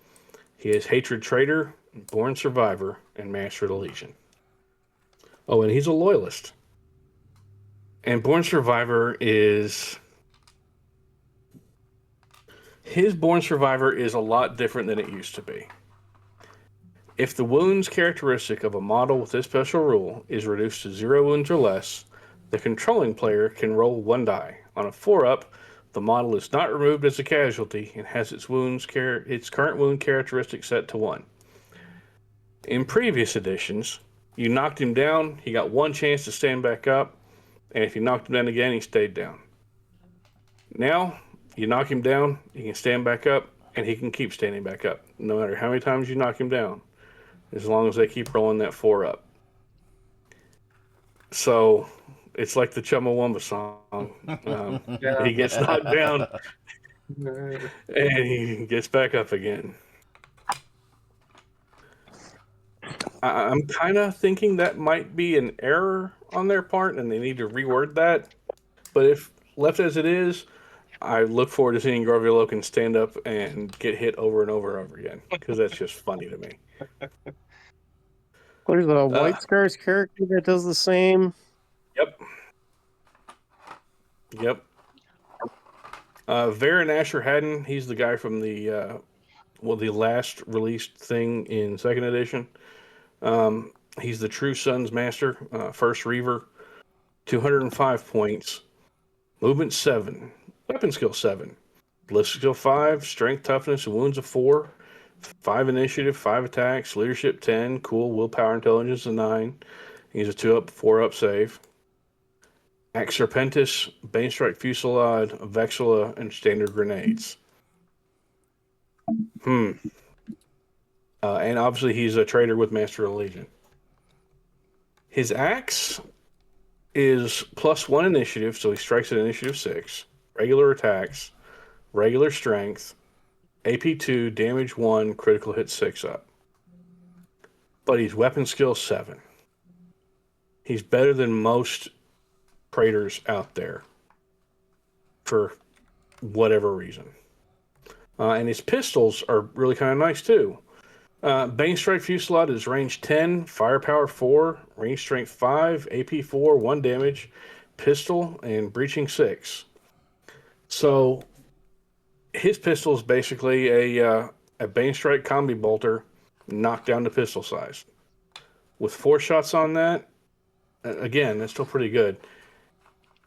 He is Hatred Traitor, Born Survivor, and Master of the Legion. Oh, and he's a Loyalist. And Born Survivor is... His Born Survivor is a lot different than it used to be. If the wounds characteristic of a model with this special rule is reduced to 0 wounds or less, the controlling player can roll 1 die. On a 4-up, the model is not removed as a casualty and has its current wound characteristic set to 1. In previous editions, you knocked him down, he got 1 chance to stand back up, and if you knocked him down again, he stayed down. Now, you knock him down, he can stand back up, and he can keep standing back up, no matter how many times you knock him down, as long as they keep rolling that 4-up. So, it's like the Chumbawamba song. Yeah. He gets knocked down, and he gets back up again. I'm kind of thinking that might be an error on their part, and they need to reword that. But if left as it is, I look forward to seeing Garvio Loken stand up and get hit over and over and over again, because that's just funny to me. What is a White Scars character that does the same? Yep. Varen Asher Haddon, he's the guy from the last released thing in 2nd edition. He's the True Sons Master, first Reaver, 205 points, movement 7, weapon skill 7, ballistic skill 5, strength, toughness, and wounds of 4, 5 initiative, 5 attacks, leadership 10, cool, willpower, intelligence of 9. He's a 2-up, 4-up save. Axe Serpentis, Bane Strike Fusillade, Vexilla, and standard grenades. And obviously he's a traitor with Master of the Legion. His axe is +1 initiative, so he strikes at initiative 6. Regular attacks, regular strength, AP 2, damage 1, critical hit 6 up. But he's weapon skill 7. He's better than most traitors out there for whatever reason. And his pistols are really kind of nice too. Bane Strike Fusillade is range 10, firepower 4, range strength 5, AP 4, 1 damage, pistol, and breaching 6. So his pistol is basically a Bane Strike combi bolter knocked down to pistol size. With 4 shots on that, again, that's still pretty good.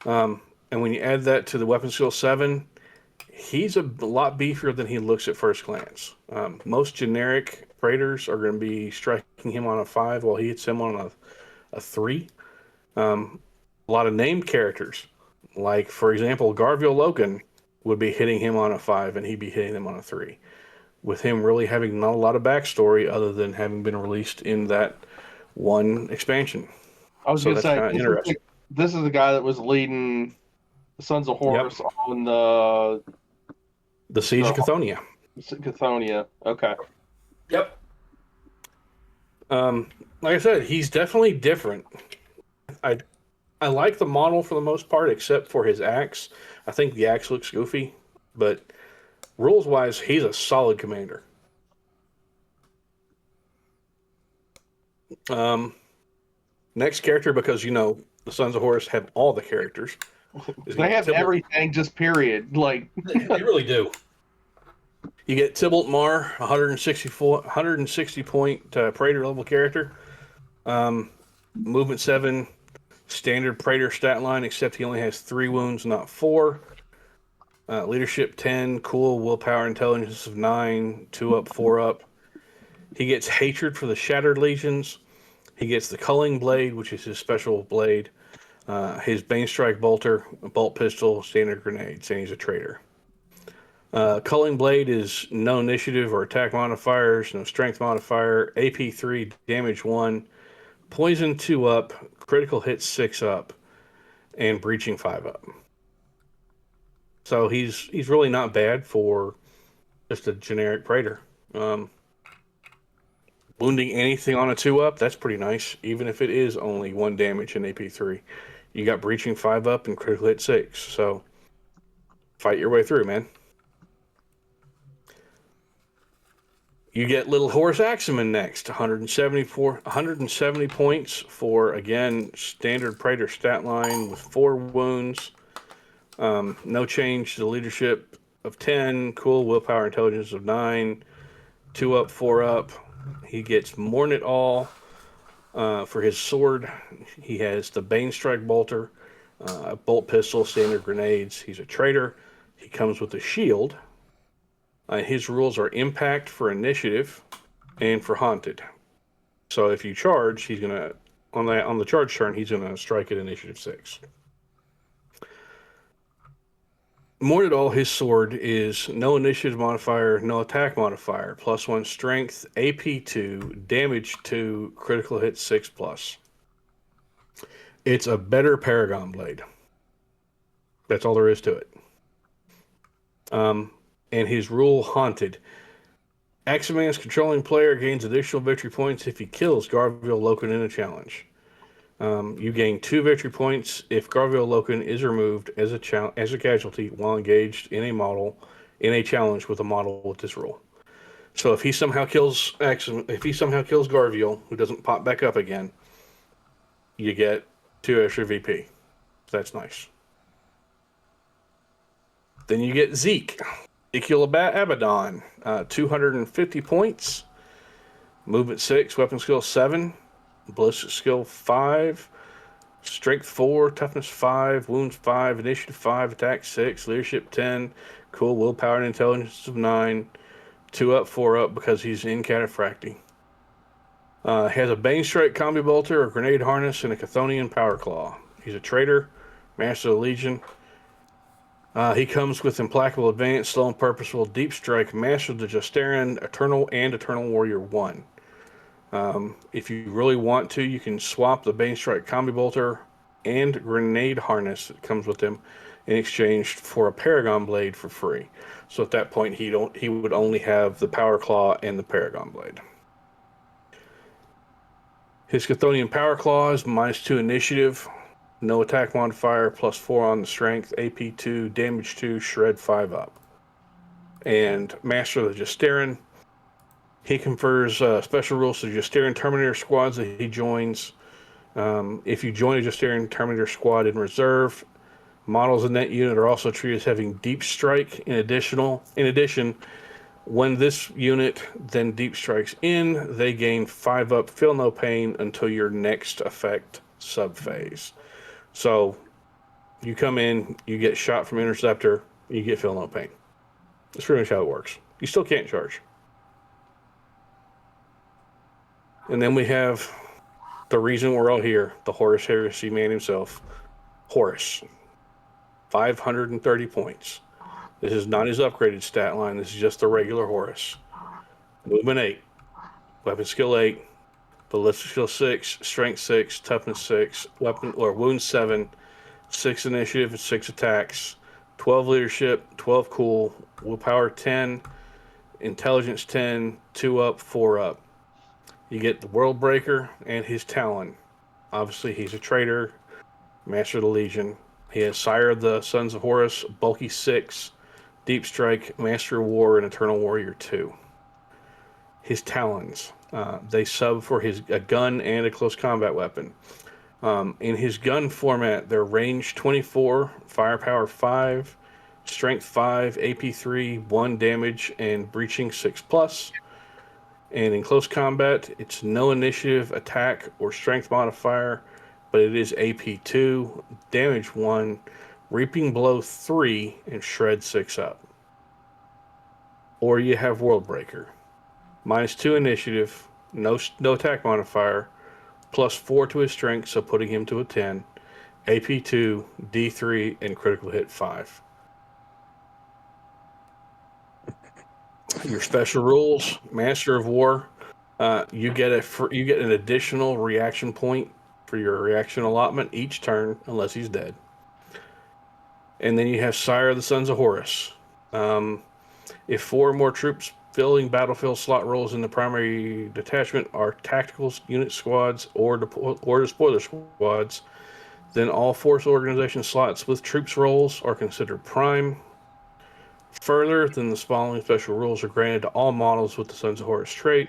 And when you add that to the weapon skill 7, he's a lot beefier than he looks at first glance. Most generic traitors are going to be striking him on a 5 while he hits him on a 3. A lot of named characters, like, for example, Garviel Loken, would be hitting him on a 5 and he'd be hitting them on a 3. With him really having not a lot of backstory other than having been released in that one expansion. I was going to say, this is the guy that was leading the Sons of Horus on the Siege of Chthoniya. Chthoniya, okay. Yep. Like I said, he's definitely different. I like the model for the most part, except for his axe. I think the axe looks goofy, but rules-wise, he's a solid commander. Next character, because, the Sons of Horus have all the characters. They have everything, just period. Like they really do. You get Tybalt Mar, 160 point Praetor level character. Movement 7, standard Praetor stat line, except he only has 3 wounds, not 4. Leadership 10, cool, willpower, intelligence of 9, 2-up, 4-up. He gets hatred for the Shattered Legions. He gets the Culling Blade, which is his special blade. His Bane Strike Bolter, bolt pistol, standard grenades, and he's a traitor. Culling Blade is no initiative or attack modifiers, no strength modifier, AP 3, damage 1, poison 2-up, critical hit 6-up, and breaching 5-up. So he's really not bad for just a generic Praetor. Wounding anything on a 2-up, that's pretty nice, even if it is only 1 damage in AP 3. You got breaching 5-up and critical hit 6, so fight your way through, man. You get little Horus Axeman next, 170 points for, again, standard Praetor stat line with 4 wounds. No change to leadership of 10, cool, willpower, intelligence of 9, 2-up, 4-up. He gets Mourn It All for his sword. He has the Bane Strike Bolter, bolt pistol, standard grenades. He's a traitor. He comes with a shield. His rules are impact for initiative and for haunted. So if you charge, he's gonna on the charge turn, he's gonna strike at initiative 6. More than all, his sword is no initiative modifier, no attack modifier, +1 strength, AP 2, damage 2, critical hit 6+. It's a better Paragon blade. That's all there is to it. And his rule, haunted. Axeman's controlling player gains additional victory points if he kills Garviel Loken in a challenge. You gain 2 victory points if Garviel Loken is removed as a casualty while engaged in a challenge with a model with this rule. So if he somehow kills Garviel, who doesn't pop back up again, you get 2 extra VP. That's nice. Then you get Zeke, Ezekiel Abaddon, 250 points, movement 6, weapon skill 7. Ballistic skill 5, Strength 4, Toughness 5, Wounds 5, Initiative 5, Attack 6, Leadership 10, cool, Willpower and Intelligence of 9, 2 up, 4 up because he's in Cataphracti. Has a Bane Strike Combi Bolter, a Grenade Harness, and a Chthonian Power Claw. He's a Traitor, Master of the Legion. He comes with Implacable Advance, Slow and Purposeful, Deep Strike, Master of the Justarin, Eternal Warrior 1. If you really want to, you can swap the Bane Strike Combi Bolter and Grenade Harness that comes with him in exchange for a Paragon Blade for free. So at that point, he would only have the Power Claw and the Paragon Blade. His Chthonian Power Claw is -2 Initiative, no attack modifier, +4 on the Strength, AP 2, Damage 2, Shred 5 up. And Master of the Justarin, he confers special rules to Justarin Terminator squads that he joins. If you join a Justarin Terminator squad in reserve, models in that unit are also treated as having Deep Strike. In addition, when this unit then Deep Strikes in, they gain 5 up, Feel No Pain until your next effect sub-phase. So you come in, you get shot from Interceptor, you get Feel No Pain. That's pretty much how it works. You still can't charge. And then we have the reason we're all here, the Horus Heresy man himself, Horus. 530 points. This is not his upgraded stat line. This is just the regular Horus. Movement 8, Weapon Skill 8, Ballistic Skill 6, Strength 6, Toughness 6, Wound 7, 6 Initiative and 6 attacks, 12 Leadership, 12 Cool, Willpower 10, Intelligence 10, 2 up, 4 up. You get the World Breaker and his Talon. Obviously, he's a Traitor, Master of the Legion. He has Sire of the Sons of Horus, Bulky 6, Deep Strike, Master of War, and Eternal Warrior 2. His Talons. They sub for a gun and a close combat weapon. In his gun format, they're range 24, firepower 5, strength 5, AP 3, 1 damage, and breaching 6+. And in close combat, it's no initiative, attack, or strength modifier, but it is AP 2, damage 1, reaping blow 3, and shred 6 up. Or you have World Breaker. -2 initiative, no attack modifier, +4 to his strength, so putting him to a 10, AP 2, D3, and critical hit 5. Your special rules, Master of War, you get an additional reaction point for your reaction allotment each turn, unless he's dead. And then you have Sire of the Sons of Horus. If 4 or more troops filling battlefield slot roles in the primary detachment are tactical unit squads or spoiler squads, then all force organization slots with troops roles are considered prime. Further, then the following special rules are granted to all models with the Sons of Horus trait.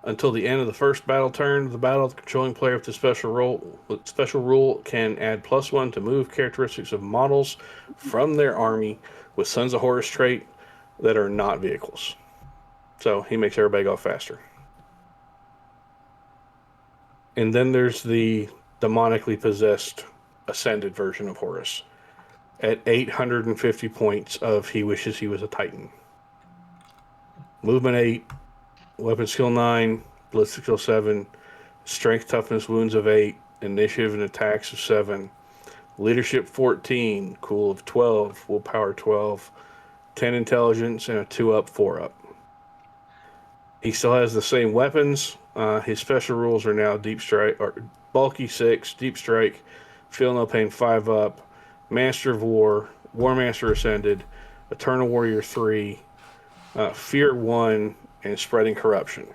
Until the end of the first battle turn of the battle, the controlling player with the special rule can add +1 to move characteristics of models from their army with Sons of Horus trait that are not vehicles. So he makes everybody go faster. And then there's the demonically possessed ascended version of Horus at 850 points of he wishes he was a Titan. Movement 8, Weapon Skill 9, Ballistic Skill 7, Strength, Toughness, Wounds of 8, Initiative and Attacks of 7, Leadership 14, Cool of 12, Willpower 12, 10 Intelligence, and a 2 up, 4 up. He still has the same weapons. His special rules are now Deep Strike, or Bulky 6, Deep Strike, Feel No Pain 5 up, Master of War, War Master Ascended, Eternal Warrior 3, Fear 1, and Spreading Corruption.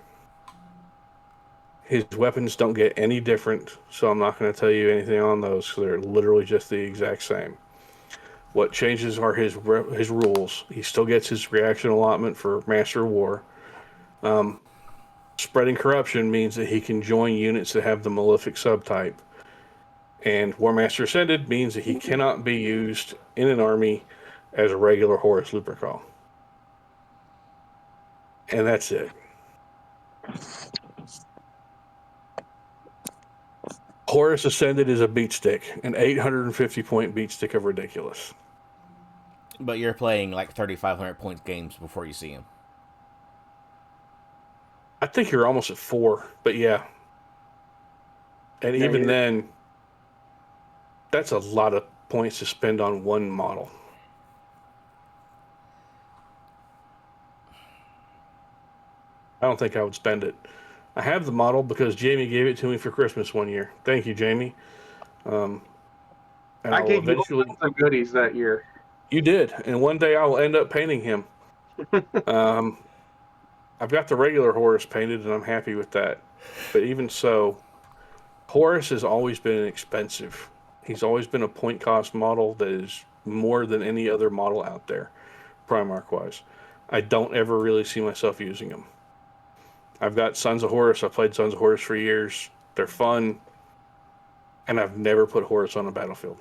His weapons don't get any different, so I'm not going to tell you anything on those because they're literally just the exact same. What changes are his rules. He still gets his reaction allotment for Master of War. Spreading Corruption means that he can join units that have the Malefic subtype. And War Master Ascended means that he cannot be used in an army as a regular Horus Lupercal. And that's it. Horus Ascended is a beat stick, an 850-point beat stick of ridiculous. But you're playing like 3,500 points games before you see him. I think you're almost at 4, but yeah. And even then, that's a lot of points to spend on one model. I don't think I would spend it. I have the model because Jamie gave it to me for Christmas one year. Thank you, Jamie. And I gave you some goodies that year. You did, and one day I will end up painting him. I've got the regular Horus painted, and I'm happy with that. But even so, Horus has always been expensive. He's always been a point cost model that is more than any other model out there, Primarch-wise. I don't ever really see myself using him. I've got Sons of Horus. I've played Sons of Horus for years. They're fun. And I've never put Horus on a battlefield.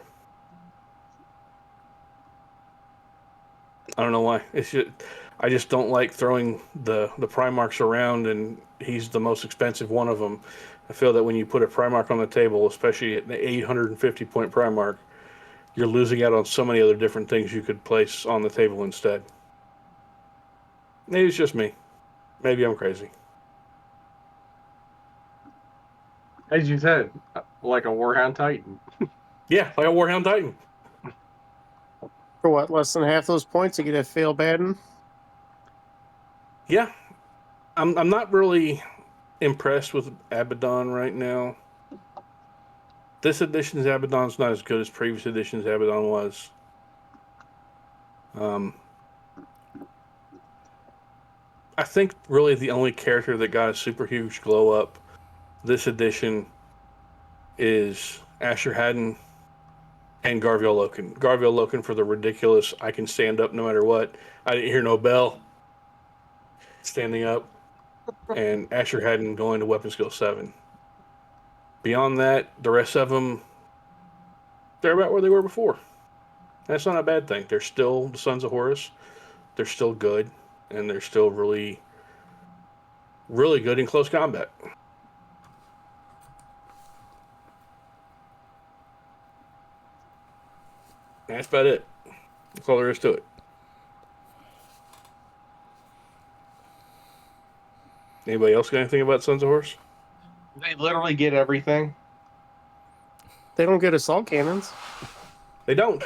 I don't know why. I just don't like throwing the Primarchs around, and he's the most expensive one of them. I feel that when you put a Primarch on the table, especially at the 850-point Primarch, you're losing out on so many other different things you could place on the table instead. Maybe it's just me. Maybe I'm crazy. As you said, like a Warhound Titan. Yeah, like a Warhound Titan. For what, less than half those points, you get a fail Baden? Yeah. I'm not really impressed with Abaddon right now. This edition's Abaddon's not as good as previous edition's Abaddon was. I think really the only character that got a super huge glow up this edition is Asher Haddon and Garviel Loken. Garviel Loken for the ridiculous, I can stand up no matter what. I didn't hear no bell. Standing up. And Asher Haddon going to Weapon Skill 7. Beyond that, the rest of them, they're about where they were before. That's not a bad thing. They're still the Sons of Horus. They're still good. And they're still really, really good in close combat. That's about it. That's all there is to it. Anybody else got anything about Sons of Horus? They literally get everything. They don't get assault cannons. They don't.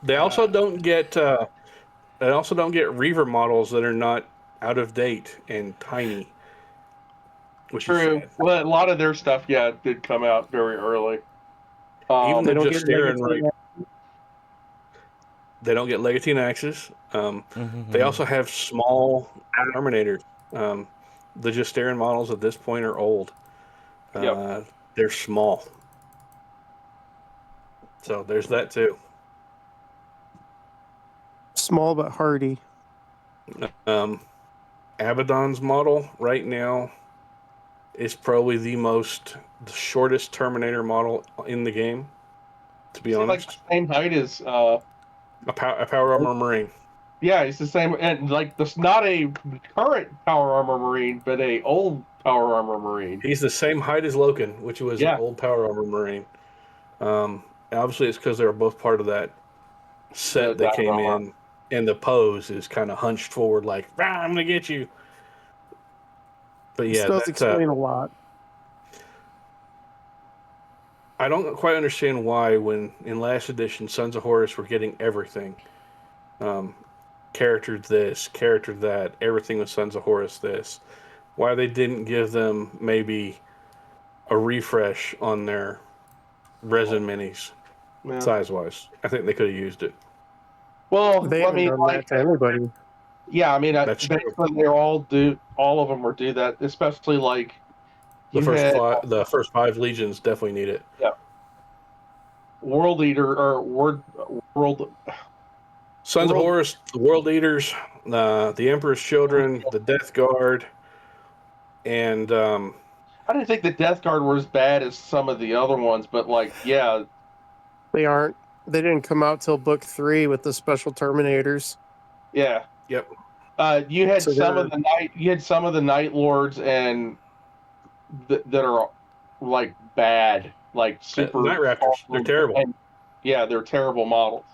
They also don't get. They also don't get Reaver models that are not out of date and tiny. Which True. is sad. Well, a lot of their stuff, did come out very early. Even They the don't just get staring legacy. right. They don't get Legatine Axes. They also have small Terminators. The Justarin models at this point are old. Yep. They're small. So there's that too. Small but hardy. Abaddon's model right now is probably the shortest Terminator model in the game, to be honest. Like the same height as A Power Armor Marine. Yeah, it's the same, and like this, not a current Power Armor Marine, but a old Power Armor Marine. He's the same height as Loken, which was an old Power Armor Marine. Obviously, it's because they were both part of that set that came in, and the pose is kind of hunched forward, like "I'm gonna get you." But yeah, This does explain a lot. I don't quite understand why, when in last edition, Sons of Horus were getting everything. Character this, character that, everything with Sons of Horus this. Why they didn't give them maybe a refresh on their resin minis, size-wise. I think they could have used it. Well, They haven't done that to anybody. Yeah, I mean, That's true. all of them are do that, especially like The first five legions definitely need it. Yeah. World Eater or World Sons of Horus, the World Eaters, the Emperor's Children, the Death Guard, and I didn't think the Death Guard were as bad as some of the other ones, but They aren't. They didn't come out till book 3 with the special Terminators. Yeah. Yep. You had some of the Night Lords and that are like bad. like super Night Raptors. They're terrible. And, yeah, they're terrible models.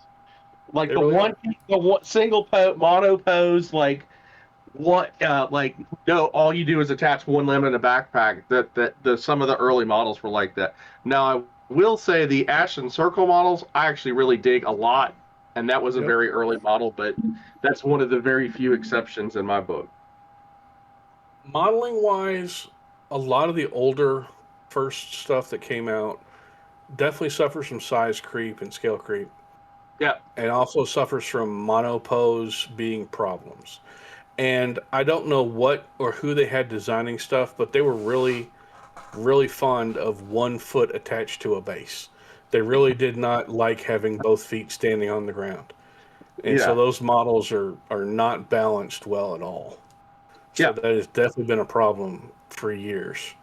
Like They the really one single mono pose, like what no, all you do is attach one limb in a backpack. That some of the early models were like that. Now I will say the Ashen Circle models I actually really dig a lot, and that was a very early model, but that's one of the very few exceptions in my book. Modeling wise, a lot of the older first stuff that came out definitely suffers from size creep and scale creep. Yeah. And also suffers from monopose being problems. And I don't know what or who they had designing stuff, but they were really, really fond of 1 foot attached to a base. They really did not like having both feet standing on the ground. And so those models are not balanced well at all. So that has definitely been a problem for years.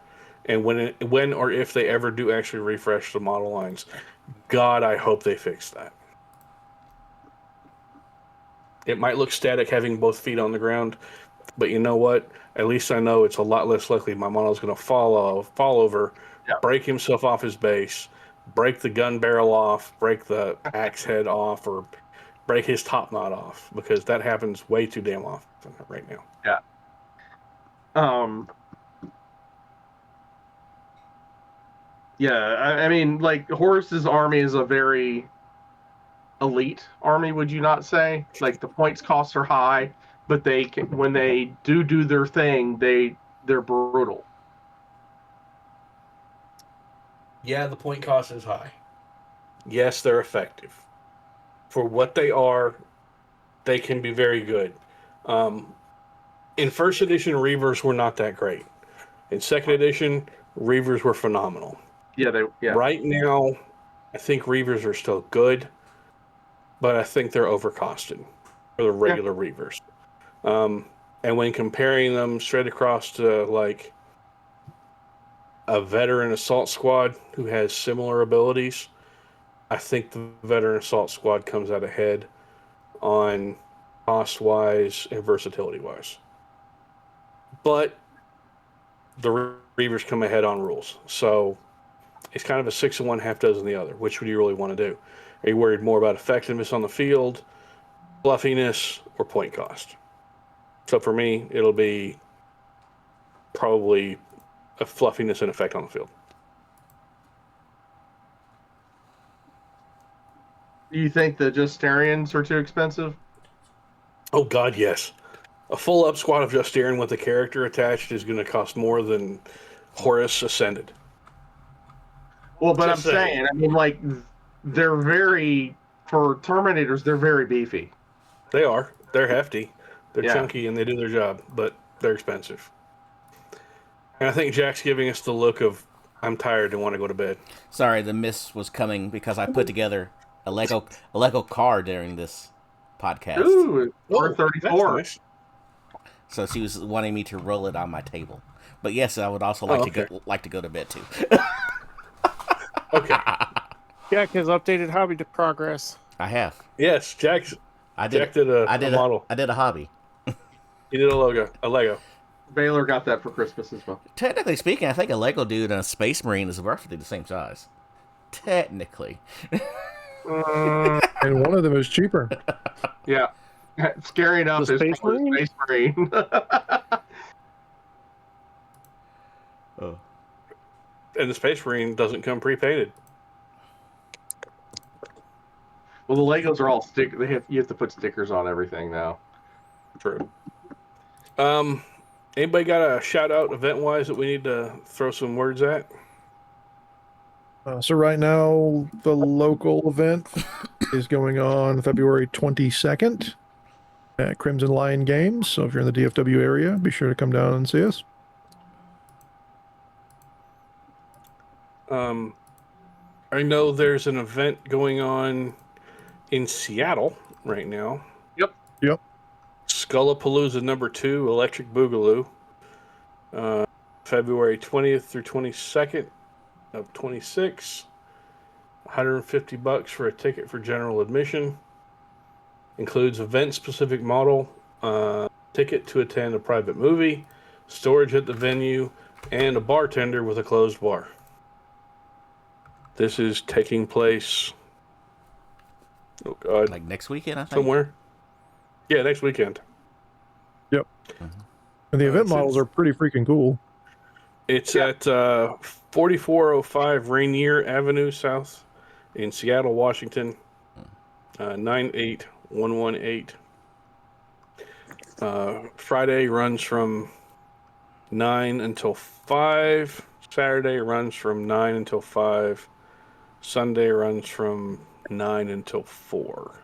And when or if they ever do actually refresh the model lines, God, I hope they fix that. It might look static having both feet on the ground, but you know what? At least I know it's a lot less likely my model is going to fall over, break himself off his base, break the gun barrel off, break the axe head off, or break his top knot off, because that happens way too damn often right now. Yeah. I mean, like, Horus's army is a very elite army, would you not say? Like, the points costs are high, but they can, when they do their thing, they're brutal. Yeah, the point cost is high. Yes, they're effective. For what they are, they can be very good. In first edition, Reavers were not that great. In second edition, Reavers were phenomenal. Right now, I think Reavers are still good, but I think they're overcosted for the regular Reavers. And when comparing them straight across to, like, a veteran assault squad who has similar abilities, I think the veteran assault squad comes out ahead on cost-wise and versatility-wise. But the Reavers come ahead on rules. So it's kind of a 6 of one, half dozen the other. Which would you really want to do? Are you worried more about effectiveness on the field, fluffiness, or point cost? So for me, it'll be probably a fluffiness and effect on the field. Do you think the Justarians are too expensive? Oh, God, yes. A full-up squad of Justarian with a character attached is going to cost more than Horus Ascended. Well, but I'm saying, I mean, like, they're very, for Terminators, they're very beefy. They are. They're hefty. They're chunky, and they do their job, but they're expensive. And I think Jack's giving us the look of, I'm tired and want to go to bed. Sorry, the miss was coming because I put together a Lego car during this podcast. Ooh, R34. Nice. So she was wanting me to roll it on my table. But yes, I would also like to go to bed too. Okay. Jack has updated hobby to progress. I have. Yes, Jack did a model. I did a hobby. He did a Lego. Baylor got that for Christmas as well. Technically speaking, I think a Lego dude and a Space Marine is roughly the same size. Technically. And one of them is cheaper. Yeah. Scary enough is Space Marine? Space Marine. Oh. And the Space Marine doesn't come pre-painted. Well, the Legos are all you have to put stickers on everything now. True. Anybody got a shout-out event-wise that we need to throw some words at? So right now, the local event is going on February 22nd at Crimson Lion Games. So if you're in the DFW area, be sure to come down and see us. I know there's an event going on in Seattle right now. Yep. Skullapalooza #2, Electric Boogaloo. February 20th through 22nd of 26. $150 for a ticket for general admission. Includes event-specific model, ticket to attend a private movie, storage at the venue, and a bartender with a closed bar. This is taking place. Oh God! Like next weekend, I think. Somewhere. Yeah, next weekend. Yep. And the event models are pretty freaking cool. It's at 4405 Rainier Avenue South in Seattle, Washington. 98118. Friday runs from 9 until 5. Saturday runs from 9 until 5. Sunday runs from 9 until 4.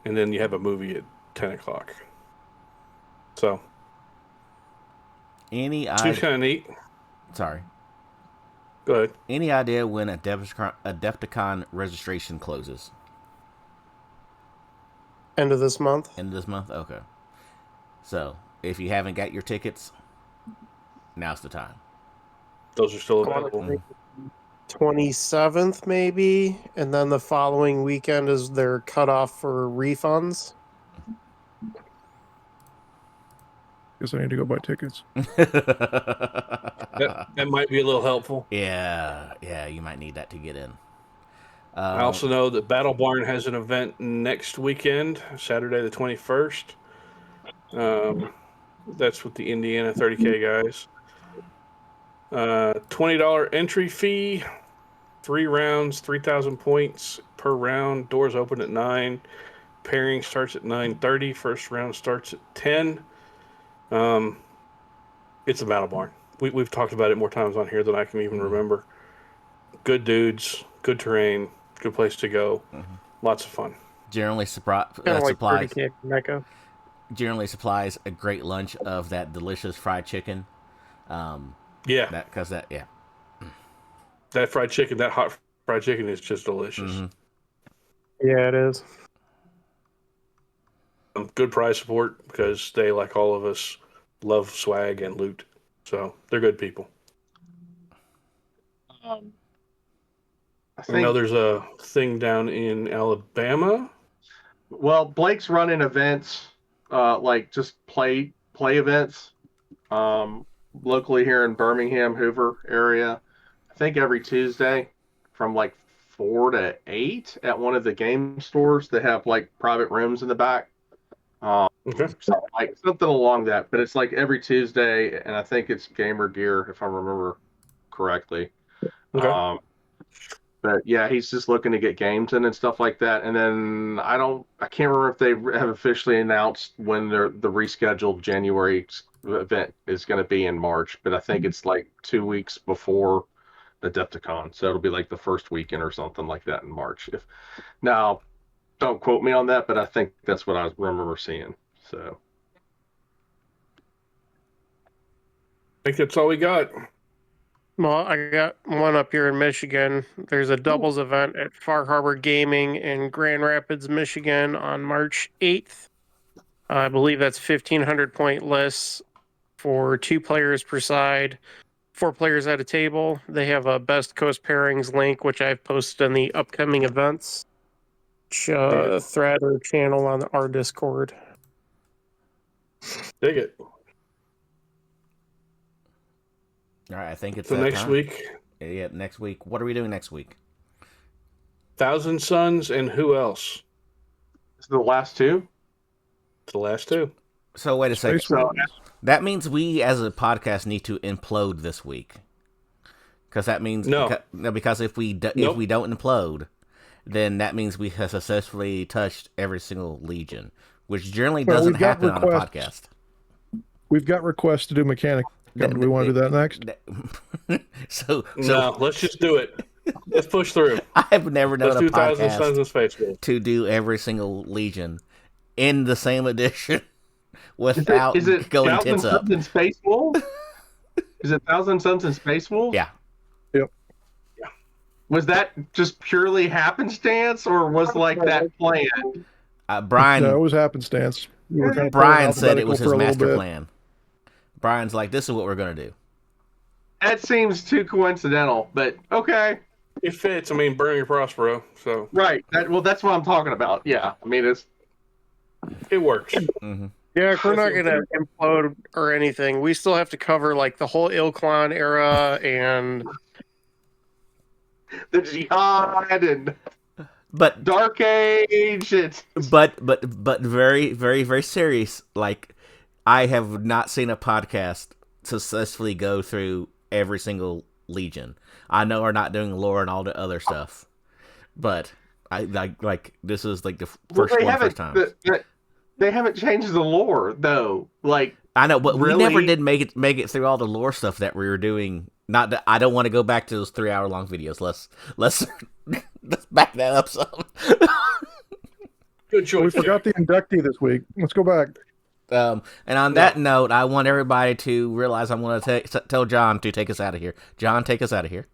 And then you have a movie at 10 o'clock. So. Any Seems kind of neat. Sorry. Go ahead. Any idea when Adepticon registration closes? End of this month. End of this month? Okay. So, if you haven't got your tickets, now's the time. Those are still available. 27th, maybe. And then the following weekend is their cutoff for refunds. Guess I need to go buy tickets. That might be a little helpful. Yeah, you might need that to get in. I also know that Battle Barn has an event next weekend, Saturday the 21st. That's with the Indiana 30K guys. $20 entry fee, 3 rounds, 3,000 points per round. Doors open at 9. Pairing starts at 9:30. First round starts at 10. It's a Battle Barn. We've talked about it more times on here than I can even remember. Good dudes, good terrain, good place to go. Lots of fun. Generally supplies. Generally supplies a great lunch of that delicious fried chicken. Yeah, that fried chicken, that hot fried chicken is just delicious. Yeah, it is. Good prize support because they, like all of us, love swag and loot. So they're good people. I know there's a thing down in Alabama. Well, Blake's running events, like just play events, locally here in Birmingham, Hoover area. I think every Tuesday from like 4 to 8 at one of the game stores. They have like private rooms in the back. Okay. So, like something along that, but it's like every Tuesday, and I think it's Gamer Gear if I remember correctly. Okay. But yeah, he's just looking to get games in and stuff like that. And then I can't remember if they have officially announced when the rescheduled January event is going to be in March, but I think it's like 2 weeks before the Adepticon, so it'll be like the first weekend or something like that in March. Now, don't quote me on that, but I think that's what I remember seeing. So I think that's all we got. Well, I got one up here in Michigan. There's a doubles event at Far Harbor Gaming in Grand Rapids, Michigan on March 8th. I believe that's 1,500 point lists for 2 players per side, 4 players at a table. They have a Best Coast Pairings link, which I've posted in the upcoming events thread or channel on our Discord. Dig it. All right, I think it's so next time. Week. Yeah, next week. What are we doing next week? Thousand Suns and who else? Is it the last 2? It's the last 2. So wait a second. That means we, as a podcast, need to implode this week, because that means because if we don't implode, then that means we have successfully touched every single legion, which generally doesn't happen on a podcast. We've got requests to do mechanic. Do we want to do that next? So no, let's just do it. Let's push through. I've never known a podcast Suns in Space to do every single legion in the same edition without going tits up. Is it 1,000 Suns in Space Wolf? Is it 1,000 Suns in Space Wolf? Yeah. Yep. Yeah. Was that just purely happenstance, or was like that planned? Brian. No, it was happenstance. Brian said it was his master plan. Brian's like, this is what we're going to do. That seems too coincidental, but okay. It fits. I mean, Burning Prospero. So right. That's what I'm talking about. Yeah. I mean, it works. Mm-hmm. Yeah, we're not going to implode or anything. We still have to cover like the whole Ilklon era and the jihad and But Dark Age. but very very very serious. Like, I have not seen a podcast successfully go through every single Legion. I know we're not doing lore and all the other stuff, but I like this is like the first time. They haven't changed the lore though. Like, I know, but really? we never did make it through all the lore stuff that we were doing. Not that I don't want to go back to those 3-hour long videos. Let's back that up some. Good choice. We forgot the inductee this week. Let's go back. And on that note, I want everybody to realize I'm going to tell John to take us out of here. John, take us out of here.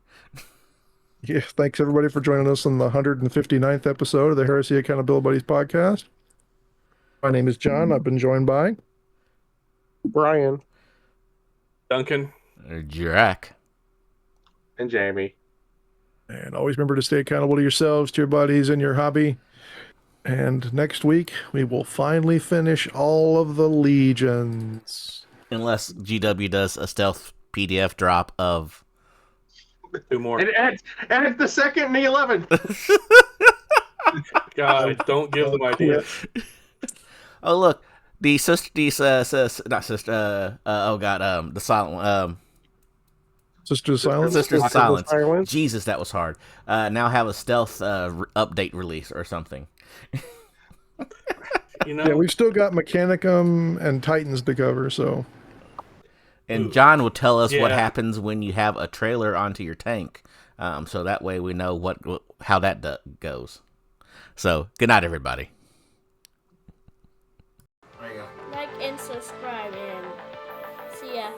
Yeah, thanks everybody for joining us on the 159th episode of the Heresy Accountabilibuddies Podcast. My name is John. I've been joined by Brian, Duncan, Jack, and Jamie. And always remember to stay accountable to yourselves, to your buddies, and your hobby. And next week, we will finally finish all of the legions. Unless GW does a stealth PDF drop of 2 more. And it's the second and the 11th. God, don't give them ideas. Oh, look, the Sisters of Silence. Jesus, that was hard. Now have a stealth update release or something. Yeah, we've still got Mechanicum and Titans to cover, so. And John will tell us what happens when you have a trailer onto your tank, so that way we know how that goes. So, good night, everybody. Like and subscribe, and see ya.